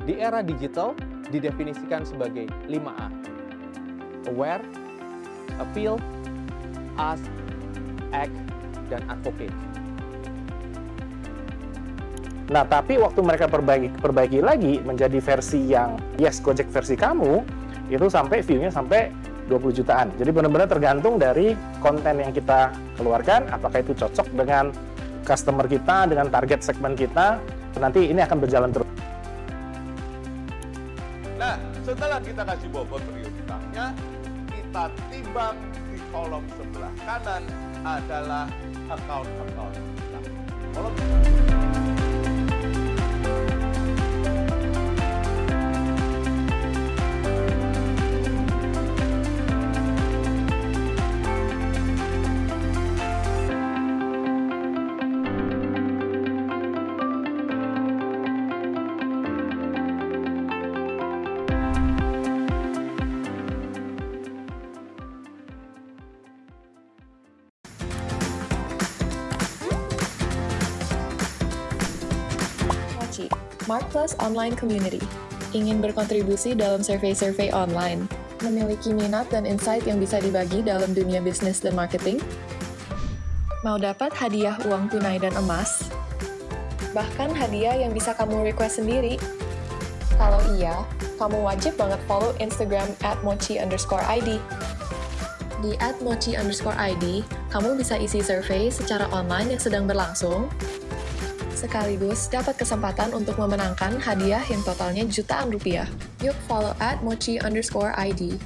Di era digital didefinisikan sebagai 5A. Aware, appeal, ask, act, dan advocate. Nah, tapi waktu mereka perbaiki lagi menjadi versi yang Yes Gojek versi kamu, itu sampai view-nya sampai 20 jutaan. Jadi benar-benar tergantung dari konten yang kita keluarkan, apakah itu cocok dengan customer kita, dengan target segmen kita, nanti ini akan berjalan terus. Nah, setelah kita kasih bobot prioritasnya, kita timbang di kolom sebelah kanan adalah account-account kita. Kolom Marketplace Online Community. Ingin berkontribusi dalam survei-survei online? Memiliki minat dan insight yang bisa dibagi dalam dunia bisnis dan marketing? Mau dapat hadiah uang tunai dan emas? Bahkan hadiah yang bisa kamu request sendiri? Kalau iya, kamu wajib banget follow Instagram @mochi_id. Di @mochi_id, kamu bisa isi survei secara online yang sedang berlangsung, sekaligus dapat kesempatan untuk memenangkan hadiah yang totalnya jutaan rupiah. Yuk follow @mochi_id.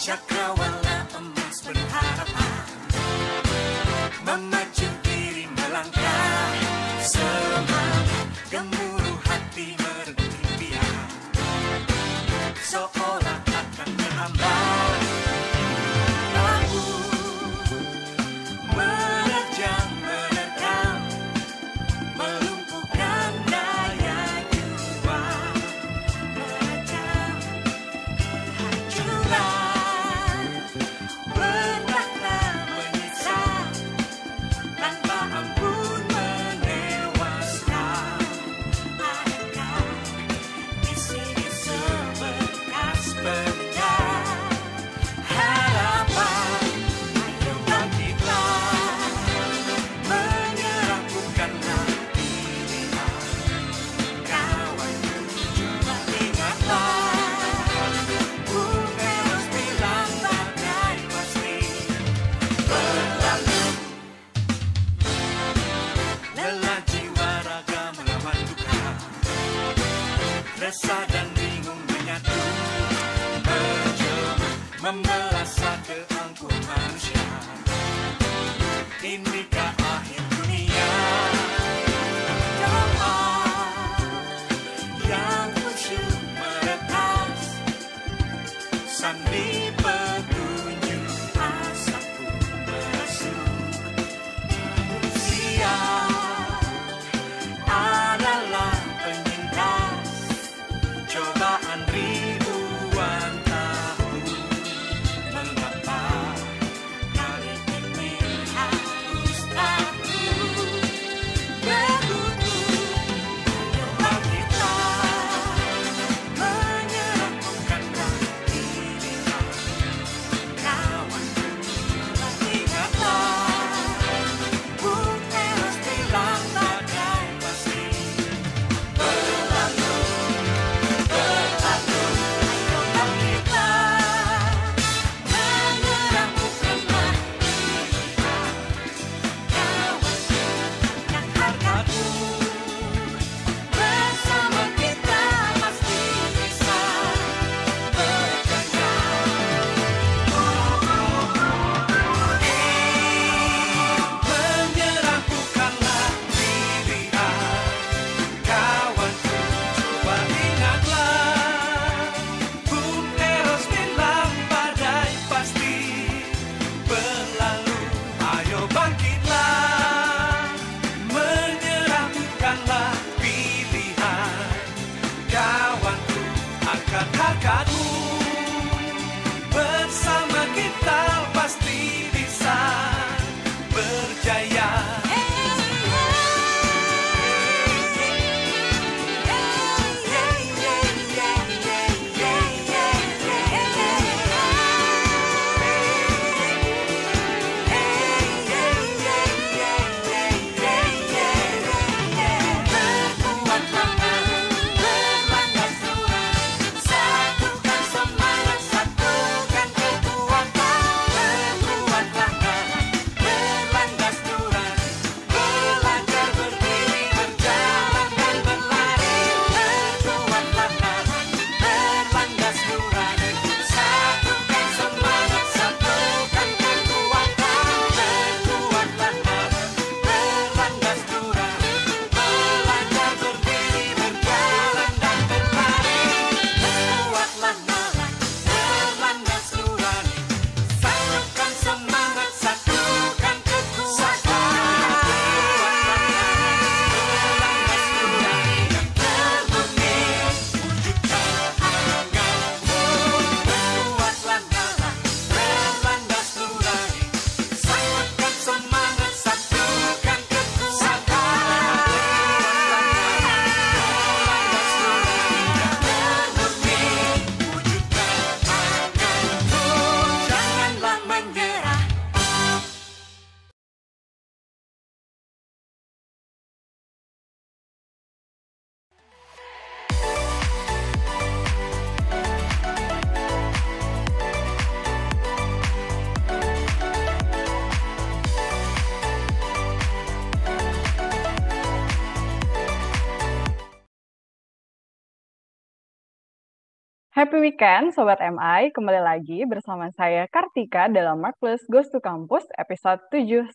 cakrawala emas berharapan, memacu diri melangkah, semangat gemuruh hati merenggut impian, seolah akan terhambat. Aku menerjang, menerkam, melumpuhkan daya jiwa, merajam hancuran, beratlah menyiksa, tanpa ampun menewaskan. Adakah di sini seberkas peninggal harapan? Ayo bangkitlah, menyerah bukanlah pilihan. Kawanku, coba ingatlah, bukan bilang bagai pasti berlalu. Lelah jiwa raga melawan duka, resah dan bingung menyatu, menjelma membelah satu angkuh manusia. Inikah akhir dunia? Doa yang khusyuk meretas, sambil petunjuk asa pun merasuk. Manusia adalah penyintas cobaan ribuan tahun. Mengapa kali ini harus Happy weekend, Sobat MI. Kembali lagi bersama saya Kartika dalam Markplus Goes to Campus episode 79.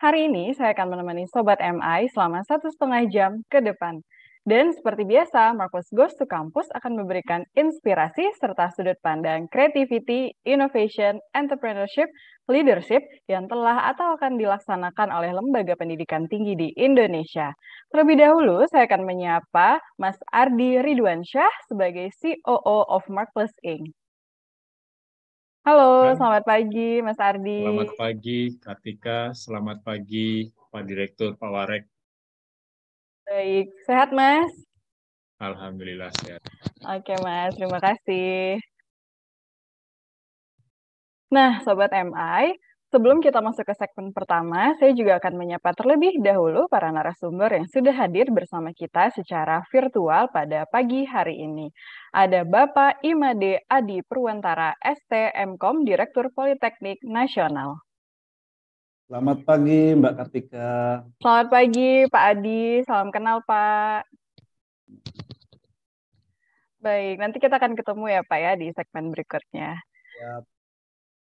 Hari ini saya akan menemani Sobat MI selama 1,5 jam ke depan. Dan seperti biasa, Markplus Goes to Campus akan memberikan inspirasi serta sudut pandang creativity, innovation, entrepreneurship, leadership yang telah atau akan dilaksanakan oleh lembaga pendidikan tinggi di Indonesia. Terlebih dahulu, saya akan menyapa Mas Ardi Ridwansyah sebagai COO of Markplus Inc. Halo, selamat pagi Mas Ardi. Selamat pagi Kartika, selamat pagi Pak Direktur, Pak Warek. Baik, sehat Mas? Alhamdulillah sehat. Oke Mas, terima kasih. Nah, Sobat MI, sebelum kita masuk ke segmen pertama, saya juga akan menyapa terlebih dahulu para narasumber yang sudah hadir bersama kita secara virtual pada pagi hari ini. Ada Bapak Imade Adi Purwantara, STMkom, Direktur Politeknik Nasional. Selamat pagi Mbak Kartika. Selamat pagi Pak Adi, salam kenal Pak. Baik, nanti kita akan ketemu ya Pak ya di segmen berikutnya. Siap.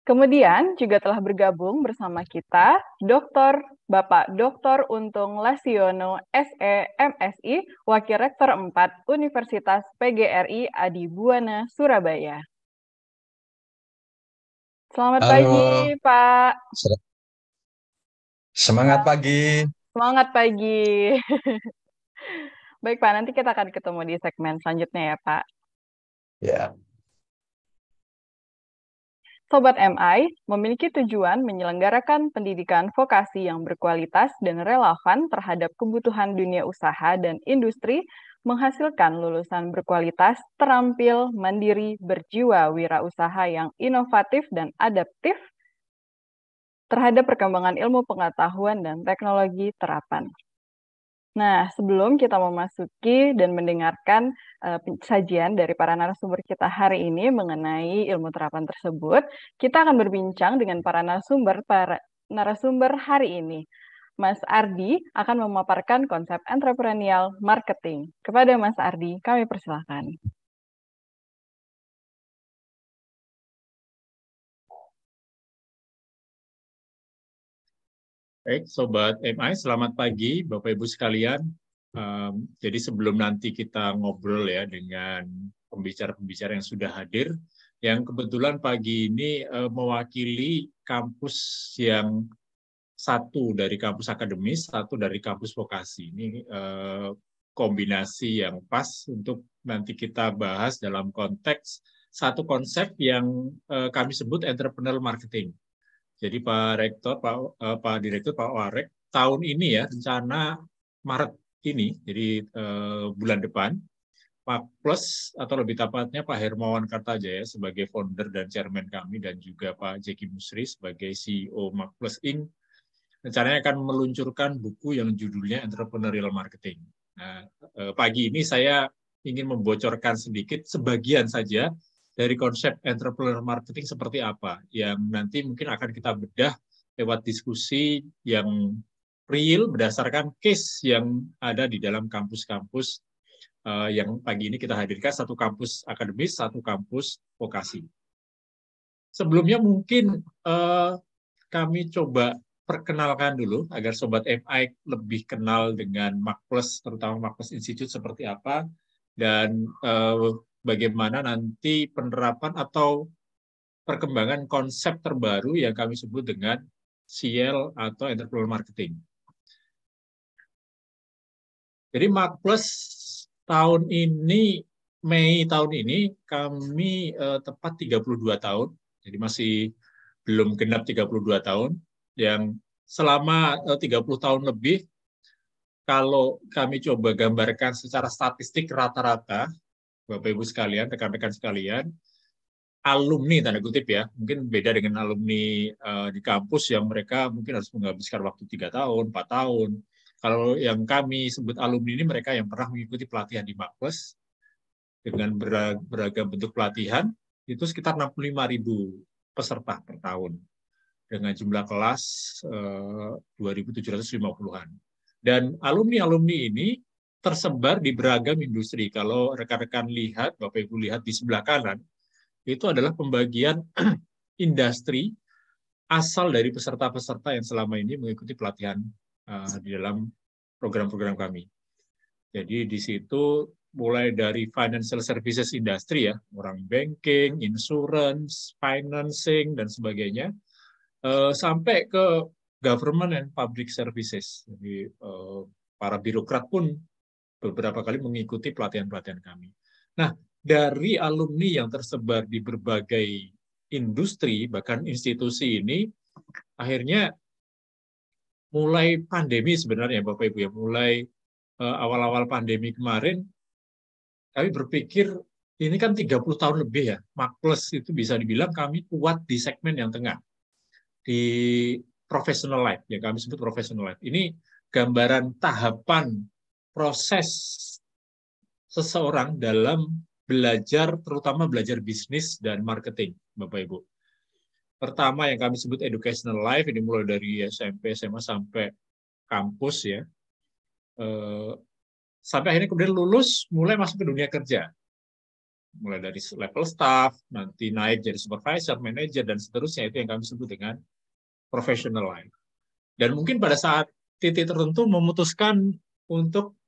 Kemudian juga telah bergabung bersama kita Bapak Dr. Untung Lasiono, SE, MSI, Wakil Rektor 4 Universitas PGRI Adi Buwana, Surabaya. Selamat pagi, Pak. Semangat pagi. Semangat pagi. Baik, Pak. Nanti kita akan ketemu di segmen selanjutnya ya, Pak. Ya. Sobat MI memiliki tujuan menyelenggarakan pendidikan vokasi yang berkualitas dan relevan terhadap kebutuhan dunia usaha dan industri, menghasilkan lulusan berkualitas, terampil, mandiri, berjiwa wirausaha yang inovatif dan adaptif terhadap perkembangan ilmu pengetahuan dan teknologi terapan. Nah, sebelum kita memasuki dan mendengarkan sajian dari para narasumber kita hari ini mengenai ilmu terapan tersebut, kita akan berbincang dengan para narasumber hari ini. Mas Ardi akan memaparkan konsep entrepreneurial marketing. Kepada Mas Ardi, kami persilakan. Baik, Sobat MI, selamat pagi Bapak Ibu sekalian. Jadi sebelum nanti kita ngobrol ya dengan pembicara-pembicara yang sudah hadir, yang kebetulan pagi ini mewakili kampus yang satu dari kampus akademis, satu dari kampus vokasi. Ini kombinasi yang pas untuk nanti kita bahas dalam konteks satu konsep yang kami sebut entrepreneurial marketing. Jadi Pak Rektor, Pak Direktur, Pak Warek, tahun ini ya, rencana Maret ini, jadi bulan depan, Pak Plus, atau lebih tepatnya Pak Hermawan Kartajaya sebagai founder dan chairman kami, dan juga Pak Jeki Musri sebagai CEO Markplus Inc., rencananya akan meluncurkan buku yang judulnya Entrepreneurial Marketing. Nah, pagi ini saya ingin membocorkan sedikit, sebagian saja, dari konsep entrepreneurial marketing seperti apa, yang nanti mungkin akan kita bedah lewat diskusi yang real berdasarkan case yang ada di dalam kampus-kampus yang pagi ini kita hadirkan, satu kampus akademis, satu kampus vokasi. Sebelumnya mungkin kami coba perkenalkan dulu agar Sobat MI lebih kenal dengan Markplus, terutama Markplus Institute seperti apa, dan bagaimana nanti penerapan atau perkembangan konsep terbaru yang kami sebut dengan CL atau Entrepreneurial Marketing. Jadi Markplus tahun ini, Mei tahun ini, kami tepat 32 tahun, jadi masih belum genap 32 tahun, yang selama 30 tahun lebih, kalau kami coba gambarkan secara statistik rata-rata, Bapak Ibu sekalian, rekan-rekan sekalian, alumni tanda kutip ya, mungkin beda dengan alumni di kampus yang mereka mungkin harus menghabiskan waktu 3 tahun, 4 tahun. Kalau yang kami sebut alumni ini mereka yang pernah mengikuti pelatihan di Markplus dengan beragam bentuk pelatihan, itu sekitar 65.000 peserta per tahun dengan jumlah kelas 2.750-an. Dan alumni-alumni ini tersebar di beragam industri. Kalau rekan-rekan lihat, Bapak Ibu lihat di sebelah kanan, itu adalah pembagian industri asal dari peserta-peserta yang selama ini mengikuti pelatihan di dalam program-program kami. Jadi di situ mulai dari financial services industry ya, orang banking, insurance, financing, dan sebagainya, sampai ke government and public services. Jadi para birokrat pun beberapa kali mengikuti pelatihan-pelatihan kami. Nah, dari alumni yang tersebar di berbagai industri, bahkan institusi ini, akhirnya mulai pandemi sebenarnya, Bapak Ibu ya, mulai awal-awal pandemi kemarin, kami berpikir, ini kan 30 tahun lebih ya, Makles itu bisa dibilang kami kuat di segmen yang tengah, di professional life, yang kami sebut professional life. Ini gambaran tahapan proses seseorang dalam belajar, terutama belajar bisnis dan marketing, Bapak Ibu. Pertama yang kami sebut educational life, ini mulai dari SMP, SMA, sampai kampus ya. Sampai akhirnya kemudian lulus, mulai masuk ke dunia kerja. Mulai dari level staff, nanti naik jadi supervisor, manager, dan seterusnya, itu yang kami sebut dengan professional life. Dan mungkin pada saat titik tertentu memutuskan untuk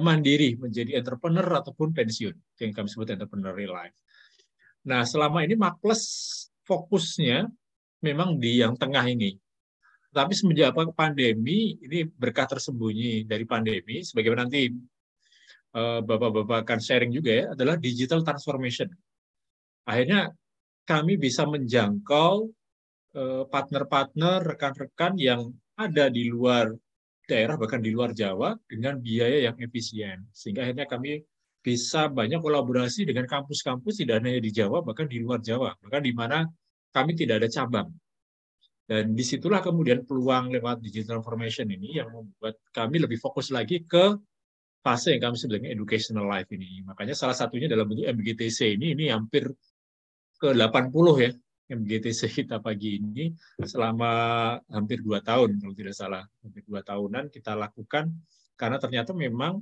mandiri, menjadi entrepreneur ataupun pensiun, yang kami sebut entrepreneurial life. Nah, selama ini Makles fokusnya memang di yang tengah ini. Tapi semenjak pandemi, ini berkah tersembunyi dari pandemi, sebagaimana nanti Bapak-Bapak akan sharing juga ya, adalah digital transformation. Akhirnya kami bisa menjangkau partner-partner, rekan-rekan yang ada di luar daerah, bahkan di luar Jawa, dengan biaya yang efisien. Sehingga akhirnya kami bisa banyak kolaborasi dengan kampus-kampus tidak hanya di Jawa, bahkan di luar Jawa, bahkan di mana kami tidak ada cabang. Dan disitulah kemudian peluang lewat digital transformation ini yang membuat kami lebih fokus lagi ke fase yang kami sebut dengan educational life ini. Makanya salah satunya dalam bentuk MGTC ini hampir ke 80 ya, MGTC kita pagi ini selama hampir 2 tahun kalau tidak salah, hampir 2 tahunan kita lakukan karena ternyata memang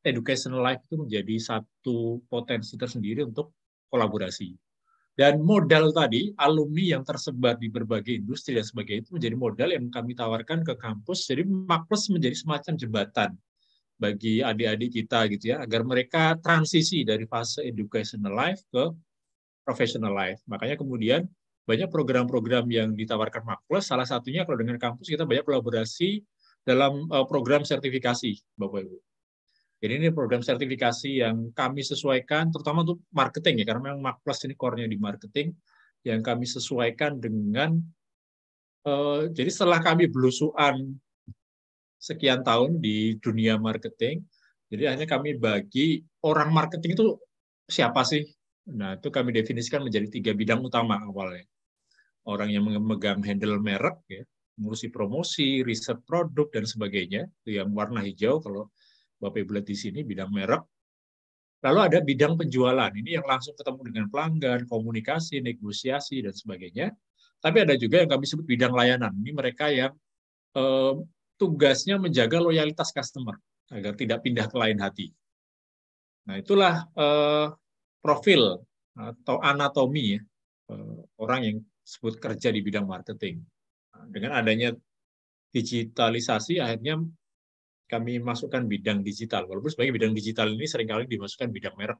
educational life itu menjadi satu potensi tersendiri untuk kolaborasi. Dan modal tadi, alumni yang tersebar di berbagai industri dan sebagainya itu menjadi modal yang kami tawarkan ke kampus. Jadi Makles menjadi semacam jembatan bagi adik-adik kita gitu ya, agar mereka transisi dari fase educational life ke professional life. Makanya kemudian banyak program-program yang ditawarkan Makles, salah satunya kalau dengan kampus kita banyak kolaborasi dalam program sertifikasi, Bapak Ibu. Jadi ini program sertifikasi yang kami sesuaikan, terutama untuk marketing ya, karena memang Makles ini core-nya di marketing, yang kami sesuaikan dengan, jadi setelah kami belusuan sekian tahun di dunia marketing, jadi hanya kami bagi orang marketing itu siapa sih? Nah, itu kami definisikan menjadi 3 bidang utama awalnya. Orang yang memegang handle merek, ya, mengurusi promosi, riset produk, dan sebagainya, itu yang warna hijau, kalau Bapak Ibu lihat di sini, bidang merek. Lalu ada bidang penjualan, ini yang langsung ketemu dengan pelanggan, komunikasi, negosiasi, dan sebagainya. Tapi ada juga yang kami sebut bidang layanan, ini mereka yang tugasnya menjaga loyalitas customer, agar tidak pindah ke lain hati. Nah, itulah profil atau anatomi ya, orang yang sebut kerja di bidang marketing. Nah, dengan adanya digitalisasi, akhirnya kami masukkan bidang digital. Walaupun sebagai bidang digital ini seringkali dimasukkan bidang merek.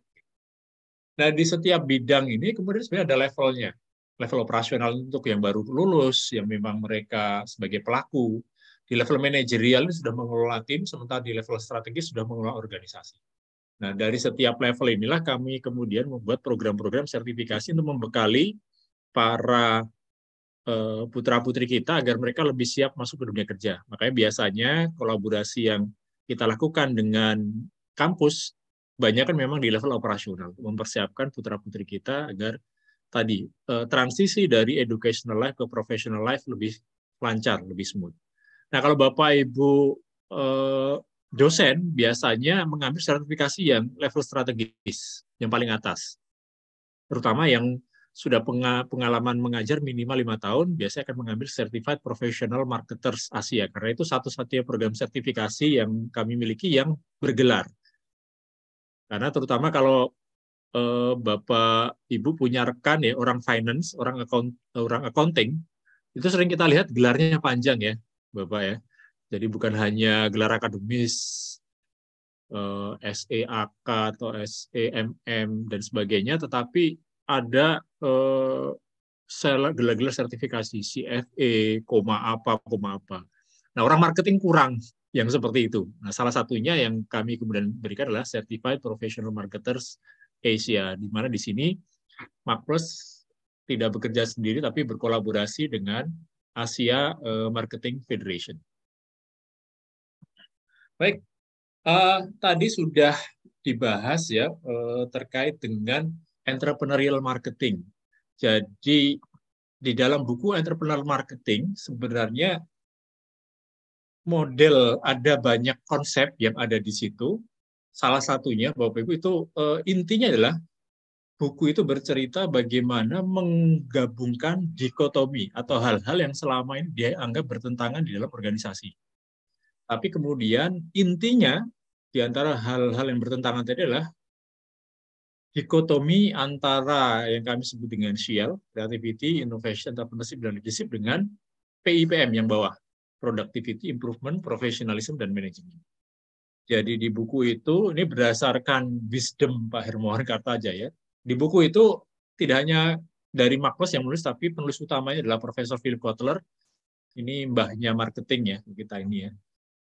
Nah, di setiap bidang ini kemudian sebenarnya ada levelnya. Level operasional untuk yang baru lulus, yang memang mereka sebagai pelaku. Di level manajerial ini sudah mengelola tim, sementara di level strategis sudah mengelola organisasi. Nah, dari setiap level inilah kami kemudian membuat program-program sertifikasi untuk membekali para putra-putri kita agar mereka lebih siap masuk ke dunia kerja. Makanya biasanya kolaborasi yang kita lakukan dengan kampus banyak kan memang di level operasional, mempersiapkan putra-putri kita agar tadi transisi dari educational life ke professional life lebih lancar, lebih smooth. Nah, kalau Bapak Ibu dosen biasanya mengambil sertifikasi yang level strategis, yang paling atas. Terutama yang sudah pengalaman mengajar minimal 5 tahun, biasanya akan mengambil Certified Professional Marketers Asia. Karena itu satu-satunya program sertifikasi yang kami miliki yang bergelar. Karena terutama kalau Bapak Ibu punya rekan ya, orang finance, orang accounting, itu sering kita lihat gelarnya panjang ya, Bapak ya. Jadi bukan hanya gelar akademis, SEAK atau SEMM dan sebagainya, tetapi ada gelar-gelar sertifikasi CFA, apa. Nah, orang marketing kurang yang seperti itu. Nah, salah satunya yang kami kemudian berikan adalah Certified Professional Marketers Asia, di mana di sini Makpros tidak bekerja sendiri, tapi berkolaborasi dengan Asia Marketing Federation. Baik, tadi sudah dibahas ya terkait dengan entrepreneurial marketing. Jadi di dalam buku entrepreneurial marketing sebenarnya model, ada banyak konsep yang ada di situ. Salah satunya Bapak Ibu itu intinya adalah buku itu bercerita bagaimana menggabungkan dikotomi atau hal-hal yang selama ini dianggap bertentangan di dalam organisasi. Tapi kemudian intinya di antara hal-hal yang bertentangan tadi adalah dikotomi antara yang kami sebut dengan SHIEL, Creativity, Innovation, Entrepreneurship, dan Leadership, dengan PIPM yang bawah, Productivity, Improvement, Professionalism, dan Management. Jadi di buku itu, ini berdasarkan wisdom Pak Hermawan Kartajaya, di buku itu tidak hanya dari Makpros yang menulis, tapi penulis utamanya adalah Profesor Philip Kotler, ini mbahnya marketing ya, kita ini ya.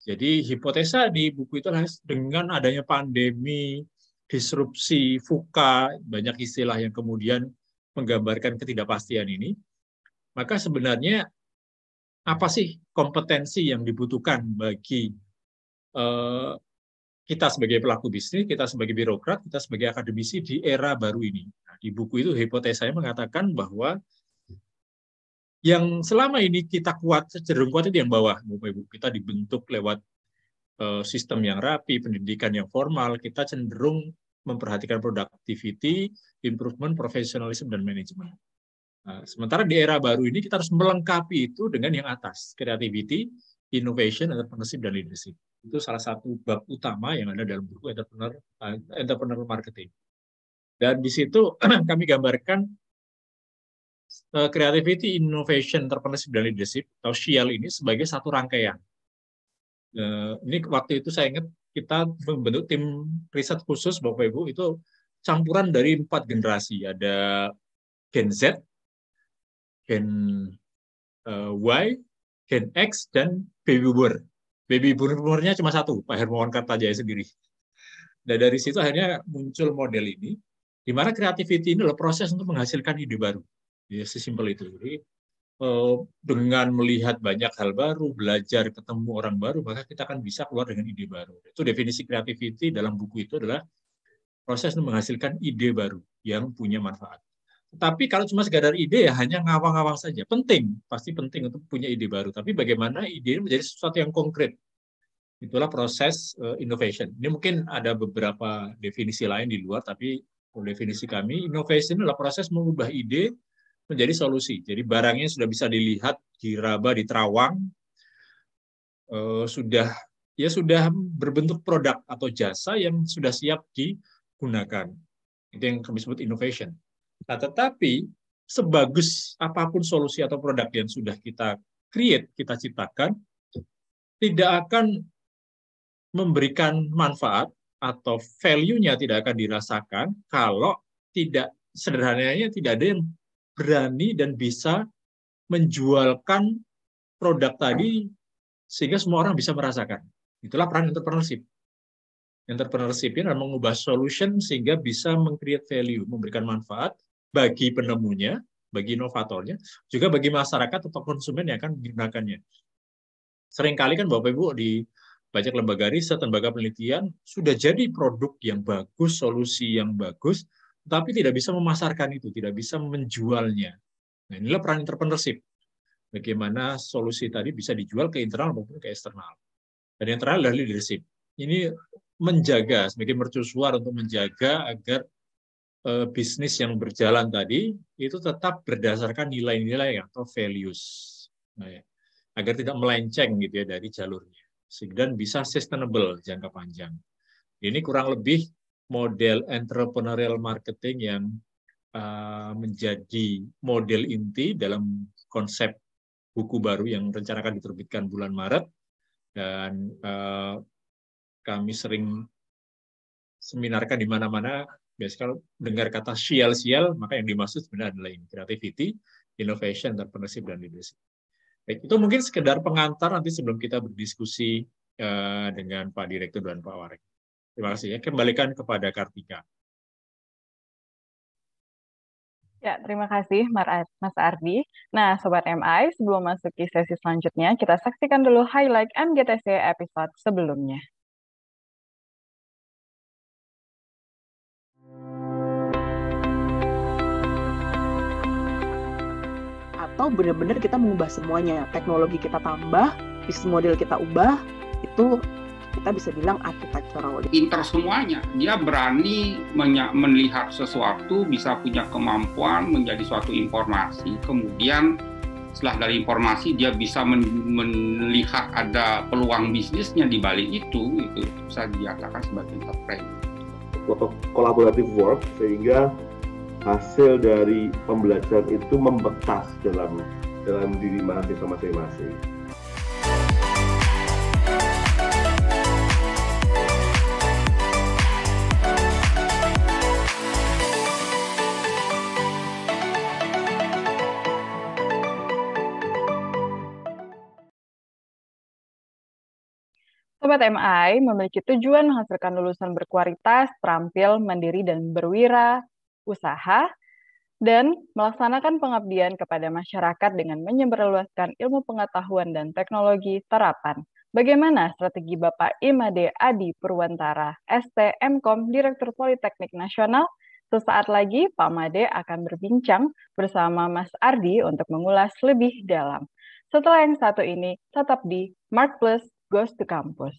Jadi hipotesa di buku itu adalah dengan adanya pandemi, disrupsi, VUCA, banyak istilah yang kemudian menggambarkan ketidakpastian ini, maka sebenarnya apa sih kompetensi yang dibutuhkan bagi kita sebagai pelaku bisnis, kita sebagai birokrat, kita sebagai akademisi di era baru ini. Nah, di buku itu hipotesanya mengatakan bahwa yang selama ini kita kuat, cenderung kuat itu yang bawah, Bapak Ibu. Kita dibentuk lewat sistem yang rapi, pendidikan yang formal, kita cenderung memperhatikan productivity, improvement, professionalism, dan manajemen. Nah, sementara di era baru ini kita harus melengkapi itu dengan yang atas, creativity, innovation, entrepreneurship, dan leadership. Itu salah satu bab utama yang ada dalam buku Entrepreneur Marketing. Dan di situ kami gambarkan creativity, innovation, entrepreneurship, dan leadership atau SHIEL ini sebagai satu rangkaian. Ini waktu itu saya ingat kita membentuk tim riset khusus Bapak Ibu, itu campuran dari 4 generasi. Ada Gen Z, Gen Y, Gen X, dan Baby Boomer. Baby Boomer-nya cuma satu, Pak Hermawan Kartajaya sendiri. Dan dari situ akhirnya muncul model ini, di mana creativity ini adalah proses untuk menghasilkan ide baru. Ya, sesimpel itu. Jadi, dengan melihat banyak hal baru, belajar ketemu orang baru, maka kita akan bisa keluar dengan ide baru. Itu definisi creativity dalam buku itu adalah proses untuk menghasilkan ide baru yang punya manfaat. Tapi kalau cuma sekadar ide ya hanya ngawang-ngawang saja. Penting, pasti penting untuk punya ide baru. Tapi bagaimana ide ini menjadi sesuatu yang konkret. Itulah proses innovation. Ini mungkin ada beberapa definisi lain di luar, tapi definisi kami, innovation adalah proses mengubah ide menjadi solusi. Jadi barangnya sudah bisa dilihat, diraba, diterawang, sudah berbentuk produk atau jasa yang sudah siap digunakan. Itu yang kami sebut innovation. Nah, tetapi sebagus apapun solusi atau produk yang sudah kita create, kita ciptakan, tidak akan memberikan manfaat atau value-nya tidak akan dirasakan kalau tidak, sederhananya tidak ada yang berani dan bisa menjualkan produk tadi sehingga semua orang bisa merasakan. Itulah peran entrepreneurship. Entrepreneurship ini adalah mengubah solution sehingga bisa meng-create value, memberikan manfaat bagi penemunya, bagi inovatornya, juga bagi masyarakat atau konsumen yang akan menggunakannya. Seringkali kan Bapak Ibu di banyak lembaga riset, lembaga penelitian sudah jadi produk yang bagus, solusi yang bagus, tapi tidak bisa memasarkan itu, tidak bisa menjualnya. Nah, inilah peran entrepreneurship. Bagaimana solusi tadi bisa dijual ke internal maupun ke eksternal. Dan yang terakhir adalah leadership. Ini menjaga, sebagai mercusuar untuk menjaga agar bisnis yang berjalan tadi itu tetap berdasarkan nilai-nilai atau values, nah, ya, agar tidak melenceng gitu ya dari jalurnya, sehingga bisa sustainable jangka panjang. Ini kurang lebih model entrepreneurial marketing yang menjadi model inti dalam konsep buku baru yang rencana akan diterbitkan bulan Maret, dan kami sering seminarkan di mana-mana. Biasanya kalau dengar kata sial-sial, maka yang dimaksud sebenarnya adalah ini, creativity, innovation, entrepreneurship, dan leadership. Baik, itu mungkin sekedar pengantar nanti sebelum kita berdiskusi dengan Pak Direktur dan Pak Warek. Terima kasih ya. Kembalikan kepada Kartika. Ya, terima kasih Mas Ardi. Nah, Sobat MI, sebelum masuk ke sesi selanjutnya, kita saksikan dulu highlight MGTC episode sebelumnya. Atau benar-benar kita mengubah semuanya, teknologi kita tambah, bisnis model kita ubah, itu kita bisa bilang architectural. Pinter semuanya, dia berani melihat sesuatu, bisa punya kemampuan menjadi suatu informasi, kemudian setelah dari informasi dia bisa melihat ada peluang bisnisnya di balik itu bisa dikatakan sebagai entrepreneur. Collaborative work, sehingga hasil dari pembelajaran itu membekas dalam diri mahasiswa masing-masing. Sobat MI memiliki tujuan menghasilkan lulusan berkualitas, terampil, mandiri, dan berwirausaha, dan melaksanakan pengabdian kepada masyarakat dengan menyebarluaskan ilmu pengetahuan dan teknologi terapan. Bagaimana strategi Bapak Imade Adi Purwantara, ST.M.Com, Direktur Politeknik Nasional? Sesaat lagi Pak Made akan berbincang bersama Mas Ardi untuk mengulas lebih dalam. Setelah yang satu ini, tetap di Mark Plus Goes to Campus.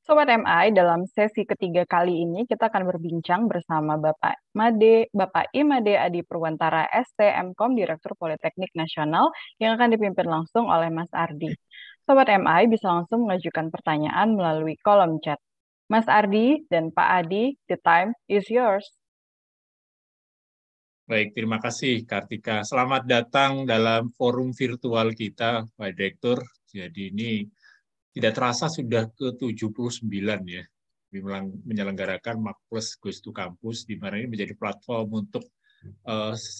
Sobat MI, dalam sesi ketiga kali ini kita akan berbincang bersama Bapak Imade Adi Purwantara, ST.M.Com, Direktur Politeknik Nasional, yang akan dipimpin langsung oleh Mas Ardi. Sobat MI bisa langsung mengajukan pertanyaan melalui kolom chat. Mas Ardi dan Pak Adi, the time is yours. Baik, terima kasih Kartika. Selamat datang dalam forum virtual kita, Pak Direktur. Jadi ini tidak terasa sudah ke-79 ya, menyelenggarakan Makplus Goes to Campus, di mana ini menjadi platform untuk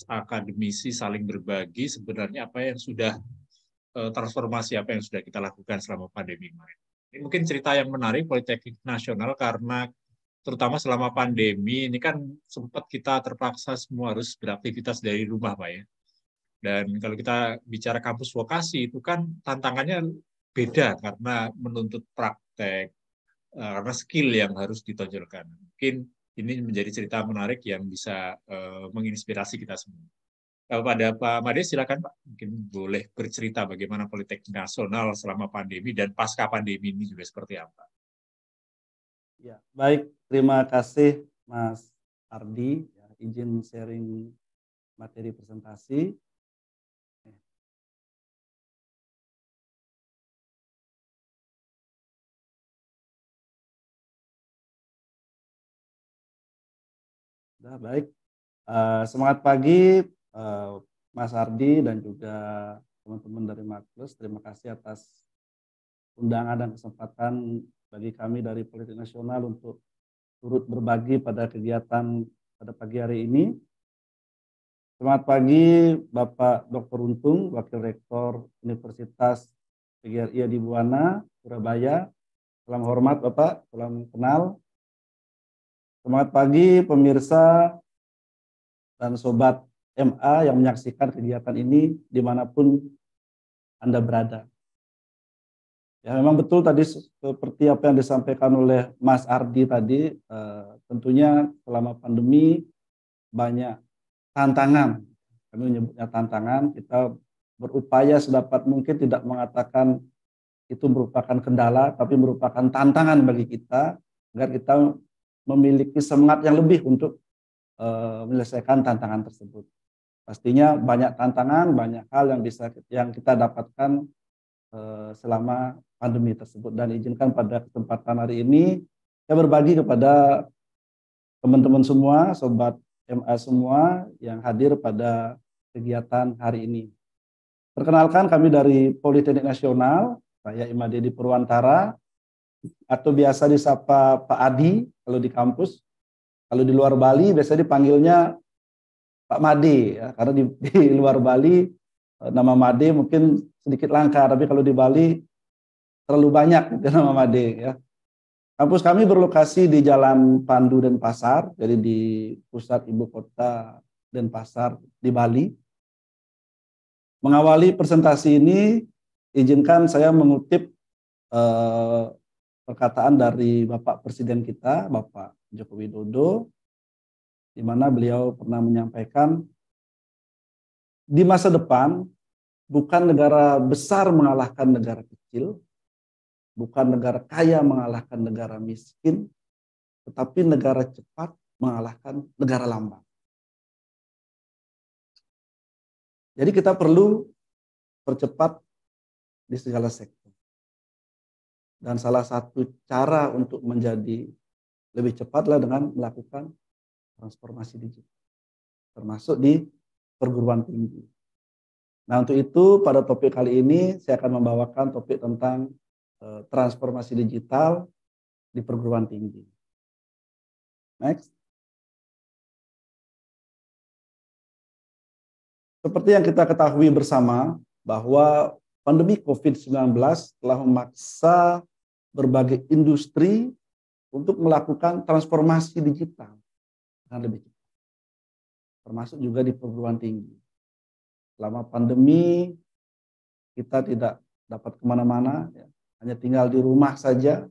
akademisi saling berbagi sebenarnya apa yang sudah transformasi apa yang sudah kita lakukan selama pandemi kemarin. Ini mungkin cerita yang menarik Politeknik Nasional karena terutama selama pandemi ini kan sempat kita terpaksa semua harus beraktivitas dari rumah, Pak ya. Dan kalau kita bicara kampus vokasi itu kan tantangannya beda karena menuntut praktek, karena skill yang harus ditonjolkan. Mungkin ini menjadi cerita menarik yang bisa menginspirasi kita semua. Pada Pak Made, silakan Pak, mungkin boleh bercerita bagaimana Politeknik Nasional selama pandemi dan pasca pandemi ini juga seperti apa. Ya, baik, terima kasih Mas Ardi, ya, izin sharing materi presentasi. Sudah, baik. Semangat pagi Mas Ardi dan juga teman-teman dari Makplus. Terima kasih atas undangan dan kesempatan bagi kami dari Politeknik Nasional untuk turut berbagi pada kegiatan pada pagi hari ini. Selamat pagi Bapak Dr. Untung, Wakil Rektor Universitas PGRI Adi Buwana, Surabaya. Salam hormat Bapak, salam kenal. Selamat pagi pemirsa dan Sobat MA yang menyaksikan kegiatan ini dimanapun Anda berada. Ya, memang betul tadi seperti apa yang disampaikan oleh Mas Ardi tadi, tentunya selama pandemi banyak tantangan. Kami menyebutnya tantangan, kita berupaya sedapat mungkin tidak mengatakan itu merupakan kendala, tapi merupakan tantangan bagi kita, agar kita memiliki semangat yang lebih untuk menyelesaikan tantangan tersebut. Pastinya banyak tantangan, banyak hal yang kita dapatkan selama pandemi tersebut, dan izinkan pada kesempatan hari ini saya berbagi kepada teman-teman semua, Sobat MA semua yang hadir pada kegiatan hari ini. Perkenalkan, kami dari Politeknik Nasional, saya Imade di Purwantara, atau biasa disapa Pak Adi kalau di kampus. Kalau di luar Bali biasa dipanggilnya Pak Made, ya, karena di luar Bali nama Made mungkin sedikit langka, tapi kalau di Bali terlalu banyak nama Made. Ya. Kampus kami berlokasi di Jalan Pandu Denpasar, jadi di pusat ibu kota Denpasar di Bali. Mengawali presentasi ini, izinkan saya mengutip perkataan dari Bapak Presiden kita, Bapak Joko Widodo, di mana beliau pernah menyampaikan, di masa depan bukan negara besar mengalahkan negara kecil, bukan negara kaya mengalahkan negara miskin, tetapi negara cepat mengalahkan negara lambat. Jadi kita perlu percepat di segala sektor. Dan salah satu cara untuk menjadi lebih cepatlah dengan melakukan transformasi digital, termasuk di perguruan tinggi. Nah, untuk itu pada topik kali ini saya akan membawakan topik tentang transformasi digital di perguruan tinggi. Next. Seperti yang kita ketahui bersama bahwa pandemi COVID-19 telah memaksa berbagai industri untuk melakukan transformasi digital dengan lebih cepat, termasuk juga di perguruan tinggi. Selama pandemi kita tidak dapat kemana-mana, ya, hanya tinggal di rumah saja.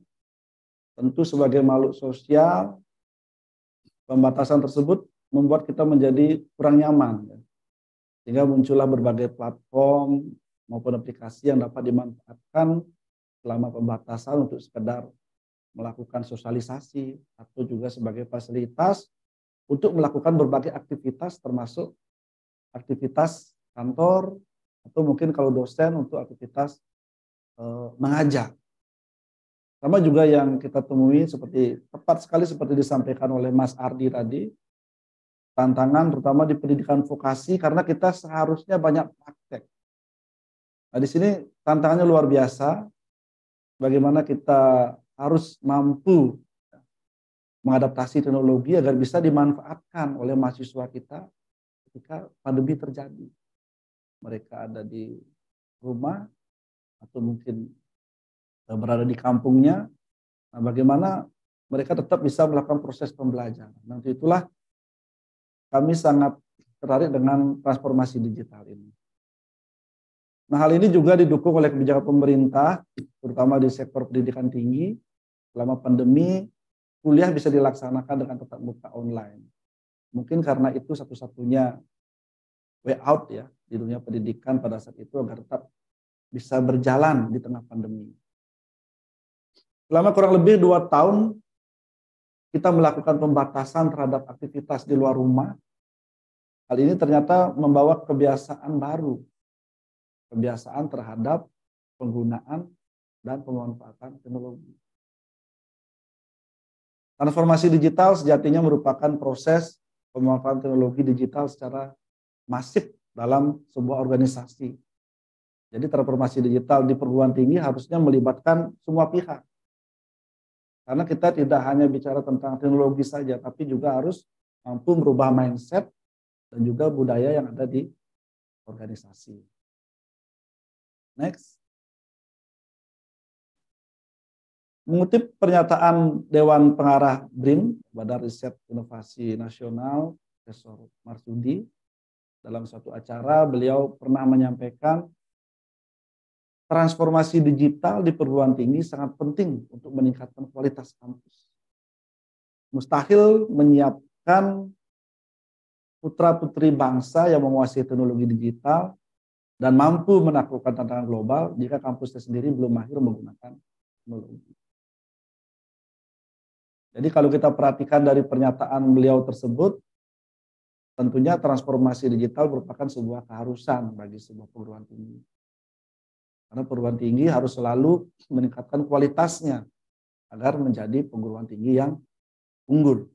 Tentu sebagai makhluk sosial, pembatasan tersebut membuat kita menjadi kurang nyaman, ya. Sehingga muncullah berbagai platform maupun aplikasi yang dapat dimanfaatkan selama pembatasan untuk sekedar melakukan sosialisasi atau juga sebagai fasilitas untuk melakukan berbagai aktivitas, termasuk aktivitas kantor atau mungkin kalau dosen untuk aktivitas mengajak. Sama juga yang kita temui tepat sekali seperti disampaikan oleh Mas Ardi tadi, tantangan terutama di pendidikan vokasi karena kita seharusnya banyak praktek. Nah, di sini tantangannya luar biasa. Bagaimana kita harus mampu mengadaptasi teknologi agar bisa dimanfaatkan oleh mahasiswa kita ketika pandemi terjadi. Mereka ada di rumah atau mungkin berada di kampungnya. Nah, bagaimana mereka tetap bisa melakukan proses pembelajaran. Nanti itulah kami sangat tertarik dengan transformasi digital ini. Nah, hal ini juga didukung oleh kebijakan pemerintah, terutama di sektor pendidikan tinggi. Selama pandemi, kuliah bisa dilaksanakan dengan tatap muka online. Mungkin karena itu satu-satunya way out ya di dunia pendidikan pada saat itu agar tetap bisa berjalan di tengah pandemi. Selama kurang lebih 2 tahun, kita melakukan pembatasan terhadap aktivitas di luar rumah. Hal ini ternyata membawa kebiasaan baru. Kebiasaan terhadap penggunaan dan pemanfaatan teknologi. Transformasi digital sejatinya merupakan proses pemanfaatan teknologi digital secara masif dalam sebuah organisasi. Jadi transformasi digital di perguruan tinggi harusnya melibatkan semua pihak. Karena kita tidak hanya bicara tentang teknologi saja, tapi juga harus mampu merubah mindset dan juga budaya yang ada di organisasi. Next. Mengutip pernyataan Dewan Pengarah BRIN, Badan Riset Inovasi Nasional, Profesor Marsudi, dalam suatu acara beliau pernah menyampaikan transformasi digital di perguruan tinggi sangat penting untuk meningkatkan kualitas kampus. Mustahil menyiapkan putra-putri bangsa yang menguasai teknologi digital dan mampu menaklukkan tantangan global jika kampusnya sendiri belum mahir menggunakan teknologi. Jadi kalau kita perhatikan dari pernyataan beliau tersebut, tentunya transformasi digital merupakan sebuah keharusan bagi sebuah perguruan tinggi. Karena perguruan tinggi harus selalu meningkatkan kualitasnya agar menjadi perguruan tinggi yang unggul.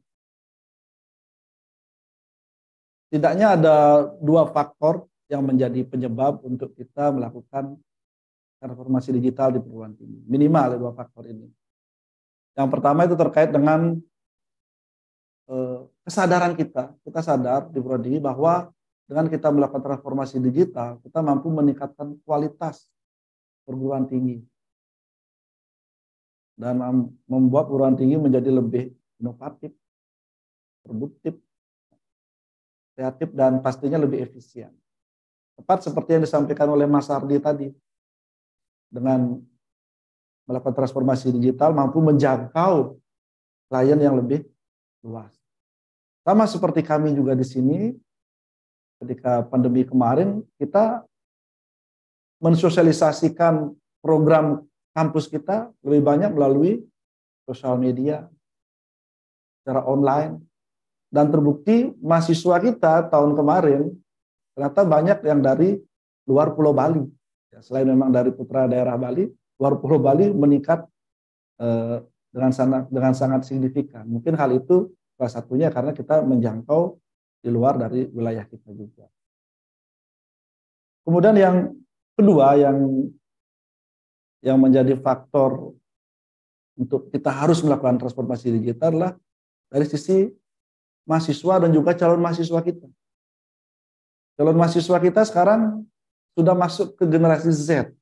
Tidaknya ada 2 faktor yang menjadi penyebab untuk kita melakukan transformasi digital di perguruan tinggi. Minimal ada 2 faktor ini. Yang pertama itu terkait dengan kesadaran kita. Kita sadar di perguruan tinggi bahwa dengan kita melakukan transformasi digital, kita mampu meningkatkan kualitas perguruan tinggi. Dan membuat perguruan tinggi menjadi lebih inovatif, produktif, kreatif, dan pastinya lebih efisien. Tepat seperti yang disampaikan oleh Mas Ardi tadi. Dengan melakukan transformasi digital mampu menjangkau klien yang lebih luas. Sama seperti kami juga di sini, ketika pandemi kemarin, kita mensosialisasikan program kampus kita lebih banyak melalui sosial media, secara online. Dan terbukti mahasiswa kita tahun kemarin ternyata banyak yang dari luar Pulau Bali. Selain memang dari putra daerah Bali, luar Pulau Bali meningkat dengan sangat signifikan. Mungkin hal itu salah satunya karena kita menjangkau di luar dari wilayah kita juga. Kemudian yang kedua yang menjadi faktor untuk kita harus melakukan transformasi digital adalah dari sisi mahasiswa dan juga calon mahasiswa kita. Calon mahasiswa kita sekarang sudah masuk ke generasi Z.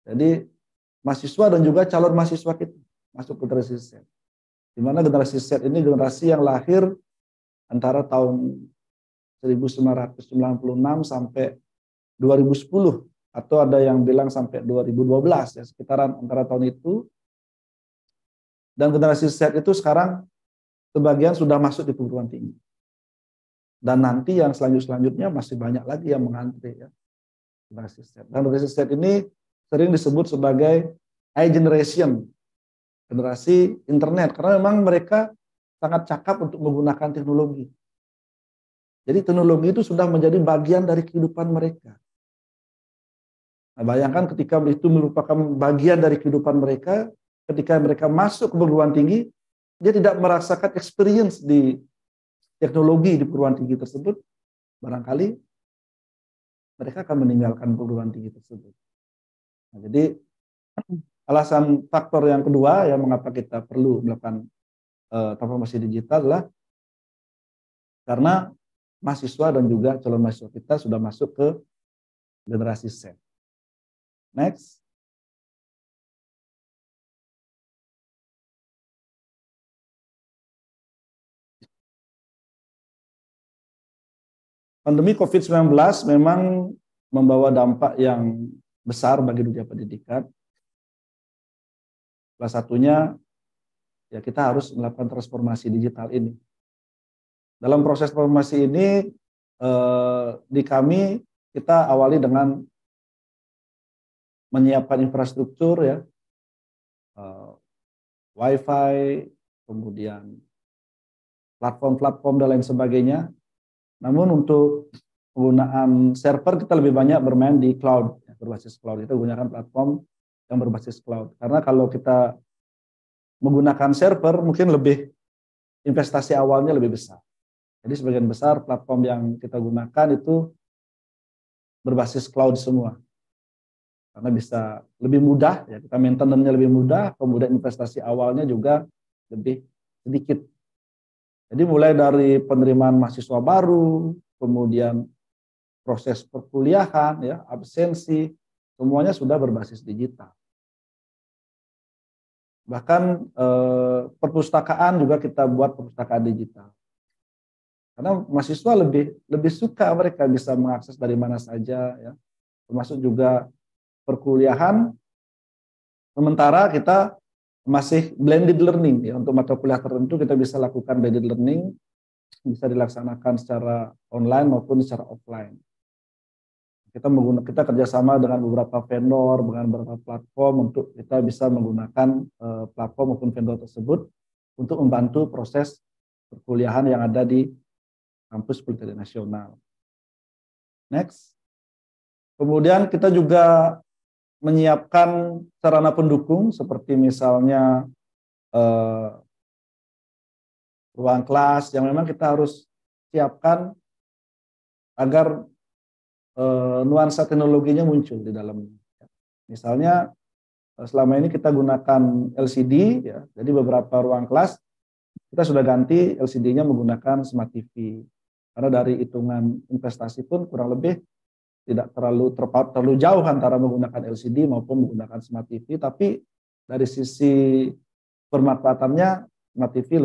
Jadi mahasiswa dan juga calon mahasiswa kita masuk ke generasi Z. Di mana generasi Z ini generasi yang lahir antara tahun 1996 sampai 2010 atau ada yang bilang sampai 2012 ya, sekitaran antara tahun itu. Dan generasi Z itu sekarang sebagian sudah masuk di perguruan tinggi. Dan nanti yang selanjutnya masih banyak lagi yang mengantri ya. Generasi Z. Dan generasi Z ini sering disebut sebagai I-generation, generasi internet, karena memang mereka sangat cakap untuk menggunakan teknologi. Jadi teknologi itu sudah menjadi bagian dari kehidupan mereka. Nah, bayangkan ketika itu merupakan bagian dari kehidupan mereka, ketika mereka masuk ke perguruan tinggi, dia tidak merasakan experience di teknologi di perguruan tinggi tersebut, barangkali mereka akan meninggalkan perguruan tinggi tersebut. Nah, jadi alasan faktor yang kedua yang mengapa kita perlu melakukan transformasi digital adalah karena mahasiswa dan juga calon mahasiswa kita sudah masuk ke generasi Z. Next. Pandemi COVID-19 memang membawa dampak yang besar bagi dunia pendidikan. Salah satunya, ya kita harus melakukan transformasi digital ini. Dalam proses transformasi ini, di kami, kita awali dengan menyiapkan infrastruktur, ya, Wi-Fi, kemudian platform-platform dan lain sebagainya. Namun untuk penggunaan server kita lebih banyak bermain di cloud, ya, berbasis cloud. Kita gunakan platform yang berbasis cloud. Karena kalau kita menggunakan server mungkin lebih investasi awalnya lebih besar. Jadi sebagian besar platform yang kita gunakan itu berbasis cloud semua. Karena bisa lebih mudah, ya kita maintenance-nya lebih mudah, kemudian investasi awalnya juga lebih sedikit. Jadi mulai dari penerimaan mahasiswa baru, kemudian proses perkuliahan, ya, absensi, semuanya sudah berbasis digital. Bahkan perpustakaan juga kita buat perpustakaan digital. Karena mahasiswa lebih suka mereka bisa mengakses dari mana saja, ya, termasuk juga perkuliahan. Sementara kita masih blended learning, ya, untuk mata kuliah tertentu kita bisa lakukan blended learning, bisa dilaksanakan secara online maupun secara offline. Kita kerjasama dengan beberapa vendor, dengan beberapa platform untuk kita bisa menggunakan platform maupun vendor tersebut untuk membantu proses perkuliahan yang ada di kampus Politeknik Nasional. Next. Kemudian kita juga menyiapkan sarana pendukung seperti misalnya ruang kelas yang memang kita harus siapkan agar nuansa teknologinya muncul di dalamnya. Misalnya selama ini kita gunakan LCD, ya, jadi beberapa ruang kelas kita sudah ganti LCD-nya menggunakan Smart TV. Karena dari hitungan investasi pun kurang lebih tidak terlalu jauh antara menggunakan LCD maupun menggunakan Smart TV, tapi dari sisi pemanfaatannya Smart TV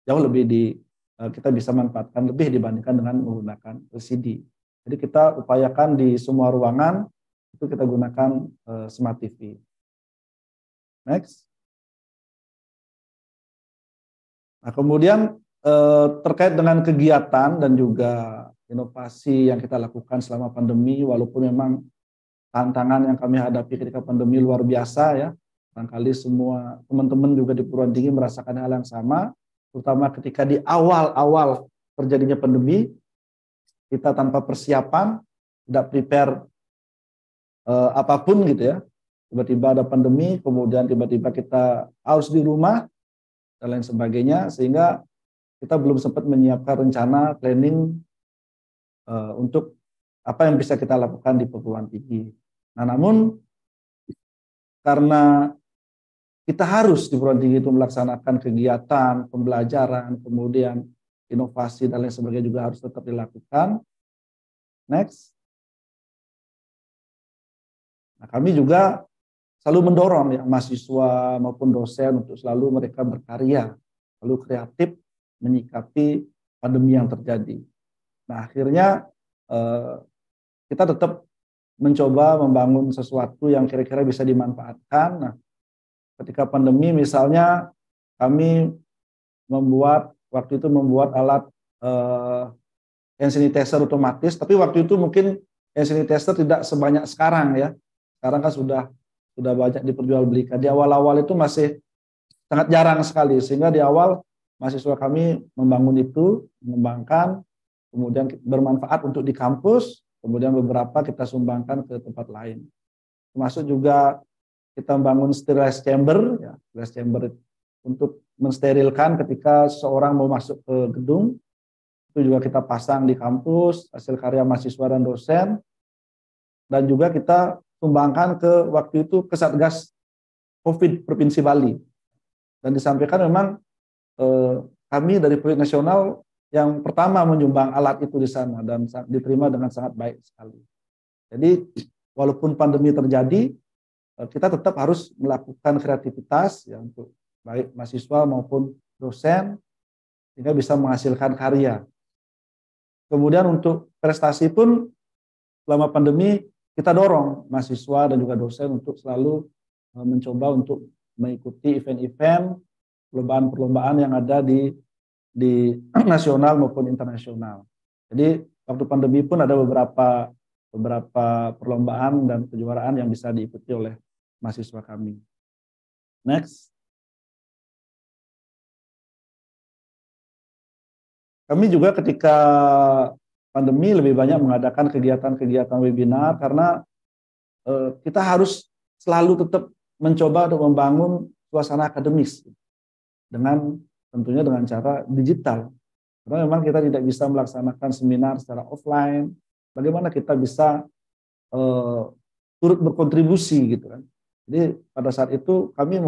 jauh lebih kita bisa manfaatkan lebih dibandingkan dengan menggunakan LCD. Jadi kita upayakan di semua ruangan itu kita gunakan Smart TV. Next. Nah, kemudian terkait dengan kegiatan dan juga inovasi yang kita lakukan selama pandemi, walaupun memang tantangan yang kami hadapi ketika pandemi luar biasa, ya. Barangkali semua teman-teman juga di perguruan tinggi merasakan hal yang sama, terutama ketika di awal-awal terjadinya pandemi, kita tanpa persiapan, tidak prepare apapun gitu ya. Tiba-tiba ada pandemi, kemudian tiba-tiba kita harus di rumah, dan lain sebagainya, sehingga kita belum sempat menyiapkan rencana, planning untuk apa yang bisa kita lakukan di perguruan tinggi. Nah, namun karena kita harus di perguruan tinggi itu melaksanakan kegiatan, pembelajaran, kemudian inovasi dan lain sebagainya juga harus tetap dilakukan. Next. Nah, kami juga selalu mendorong ya mahasiswa maupun dosen untuk selalu mereka berkarya, selalu kreatif menyikapi pandemi yang terjadi. Nah, akhirnya kita tetap mencoba membangun sesuatu yang kira-kira bisa dimanfaatkan. Nah, ketika pandemi misalnya kami waktu itu membuat alat hand sanitizer otomatis, tapi waktu itu mungkin hand sanitizer tidak sebanyak sekarang ya. Sekarang kan sudah banyak diperjualbelikan. Di awal-awal itu masih sangat jarang sekali, sehingga di awal mahasiswa kami membangun itu, mengembangkan, kemudian bermanfaat untuk di kampus, kemudian beberapa kita sumbangkan ke tempat lain. Termasuk juga kita membangun sterilized chamber, ya, sterilized chamber untuk mensterilkan ketika seseorang mau masuk ke gedung. Itu juga kita pasang di kampus, hasil karya mahasiswa dan dosen. Dan juga kita sumbangkan ke waktu itu ke Satgas COVID Provinsi Bali. Dan disampaikan memang kami dari Proyek Nasional yang pertama menyumbang alat itu di sana dan diterima dengan sangat baik sekali. Jadi walaupun pandemi terjadi, kita tetap harus melakukan kreativitas ya, untuk baik mahasiswa maupun dosen sehingga bisa menghasilkan karya. Kemudian untuk prestasi pun selama pandemi kita dorong mahasiswa dan juga dosen untuk selalu mencoba untuk mengikuti event-event, perlombaan-perlombaan yang ada di nasional maupun internasional. Jadi waktu pandemi pun ada beberapa perlombaan dan kejuaraan yang bisa diikuti oleh mahasiswa kami. Next. Kami juga ketika pandemi lebih banyak mengadakan kegiatan-kegiatan webinar karena kita harus selalu tetap mencoba untuk membangun suasana akademis dengan tentunya dengan cara digital. Karena memang kita tidak bisa melaksanakan seminar secara offline. Bagaimana kita bisa turut berkontribusi gitu kan. Jadi pada saat itu kami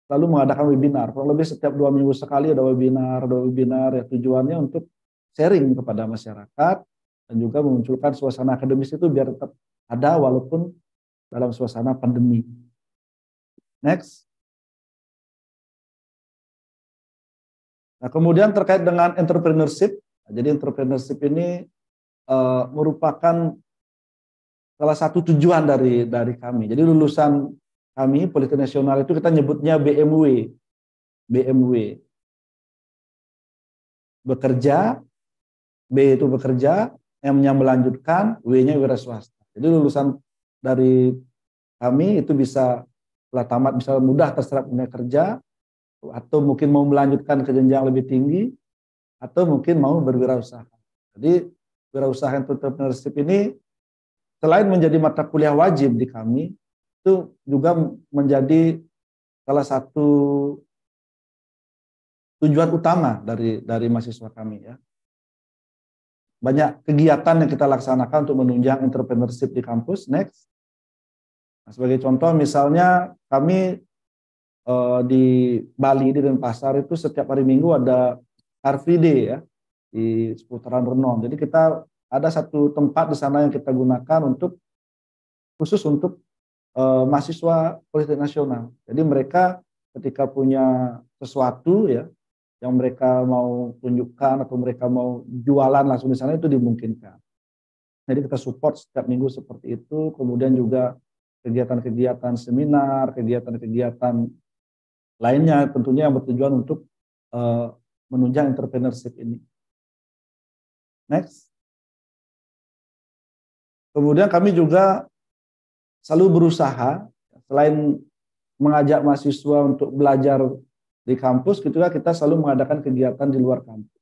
selalu mengadakan webinar. Kurang lebih setiap 2 minggu sekali ada webinar ya, tujuannya untuk sharing kepada masyarakat dan juga memunculkan suasana akademis itu biar tetap ada walaupun dalam suasana pandemi. Next. Nah, kemudian terkait dengan entrepreneurship. Jadi entrepreneurship ini merupakan salah satu tujuan dari kami. Jadi lulusan kami Politeknik Nasional itu kita nyebutnya BMW. Bekerja, B itu bekerja, M-nya melanjutkan, W-nya wira swasta. Jadi lulusan dari kami itu bisa setelah tamat bisa mudah terserap dunia kerja, atau mungkin mau melanjutkan ke jenjang lebih tinggi, atau mungkin mau berwirausaha. Jadi wirausaha entrepreneurship ini selain menjadi mata kuliah wajib di kami, itu juga menjadi salah satu tujuan utama dari mahasiswa kami ya. Banyak kegiatan yang kita laksanakan untuk menunjang entrepreneurship di kampus. Next. Nah, sebagai contoh misalnya kami di Bali, di Denpasar itu setiap hari Minggu ada Car Free Day ya di seputaran Renon. Jadi kita ada satu tempat di sana yang kita gunakan khusus untuk mahasiswa Politeknik Nasional. Jadi mereka ketika punya sesuatu ya yang mereka mau tunjukkan atau mereka mau jualan langsung di sana itu dimungkinkan. Jadi kita support setiap minggu seperti itu. Kemudian juga kegiatan-kegiatan seminar, kegiatan-kegiatan lainnya tentunya yang bertujuan untuk menunjang entrepreneurship ini. Next. Kemudian kami juga selalu berusaha selain mengajak mahasiswa untuk belajar di kampus, kita selalu mengadakan kegiatan di luar kampus.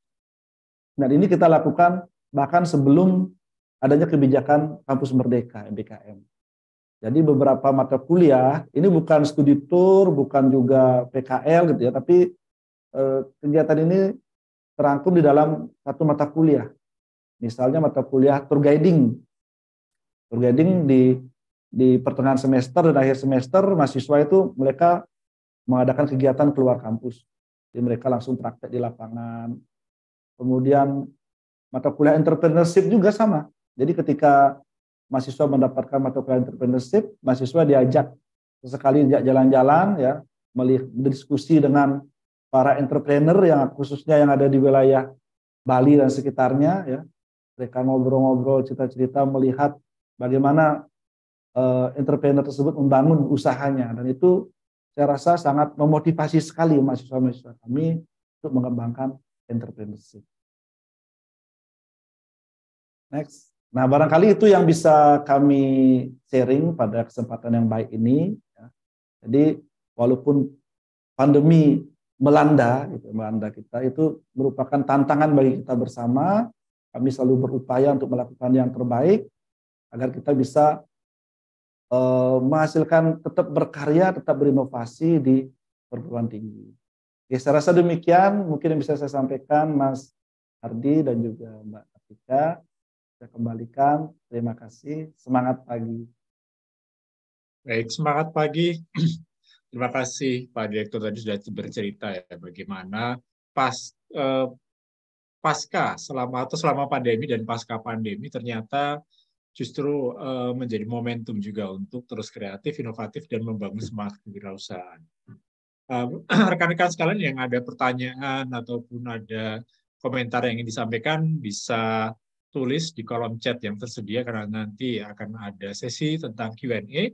Dan ini kita lakukan bahkan sebelum adanya kebijakan Kampus Merdeka (MBKM). Jadi beberapa mata kuliah ini bukan studi tour, bukan juga PKL gitu ya, tapi kegiatan ini terangkum di dalam satu mata kuliah. Misalnya mata kuliah tour guiding. Tour guiding di pertengahan semester dan akhir semester mahasiswa itu mereka mengadakan kegiatan keluar kampus. Jadi mereka langsung praktek di lapangan. Kemudian mata kuliah entrepreneurship juga sama. Jadi ketika mahasiswa mendapatkan mata kuliah entrepreneurship, mahasiswa diajak sesekali jalan-jalan ya, berdiskusi dengan para entrepreneur yang khususnya yang ada di wilayah Bali dan sekitarnya ya. Mereka ngobrol-ngobrol, cerita-cerita, melihat bagaimana entrepreneur tersebut membangun usahanya, dan itu saya rasa sangat memotivasi sekali mahasiswa-mahasiswa kami untuk mengembangkan entrepreneurship. Next. Nah, barangkali itu yang bisa kami sharing pada kesempatan yang baik ini. Ya. Jadi, walaupun pandemi melanda kita, itu merupakan tantangan bagi kita bersama. kami selalu berupaya untuk melakukan yang terbaik agar kita bisa menghasilkan, tetap berkarya, tetap berinovasi di perguruan tinggi. Oke, saya rasa demikian mungkin yang bisa saya sampaikan, Mas Ardi dan juga Mbak Atika. Saya kembalikan. Terima kasih. Semangat pagi. Baik, semangat pagi. Terima kasih Pak Direktur tadi sudah bercerita ya bagaimana pasca selama pandemi dan pasca pandemi ternyata justru menjadi momentum juga untuk terus kreatif, inovatif dan membangun semangat kewirausahaan. Rekan-rekan sekalian yang ada pertanyaan ataupun ada komentar yang ingin disampaikan bisa tulis di kolom chat yang tersedia karena nanti akan ada sesi tentang Q&A.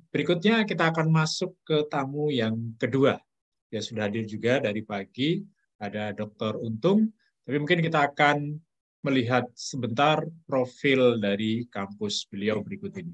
Berikutnya kita akan masuk ke tamu yang kedua. Ya sudah hadir juga dari pagi, ada Dr. Untung. Tapi mungkin kita akan melihat sebentar profil dari kampus beliau berikut ini.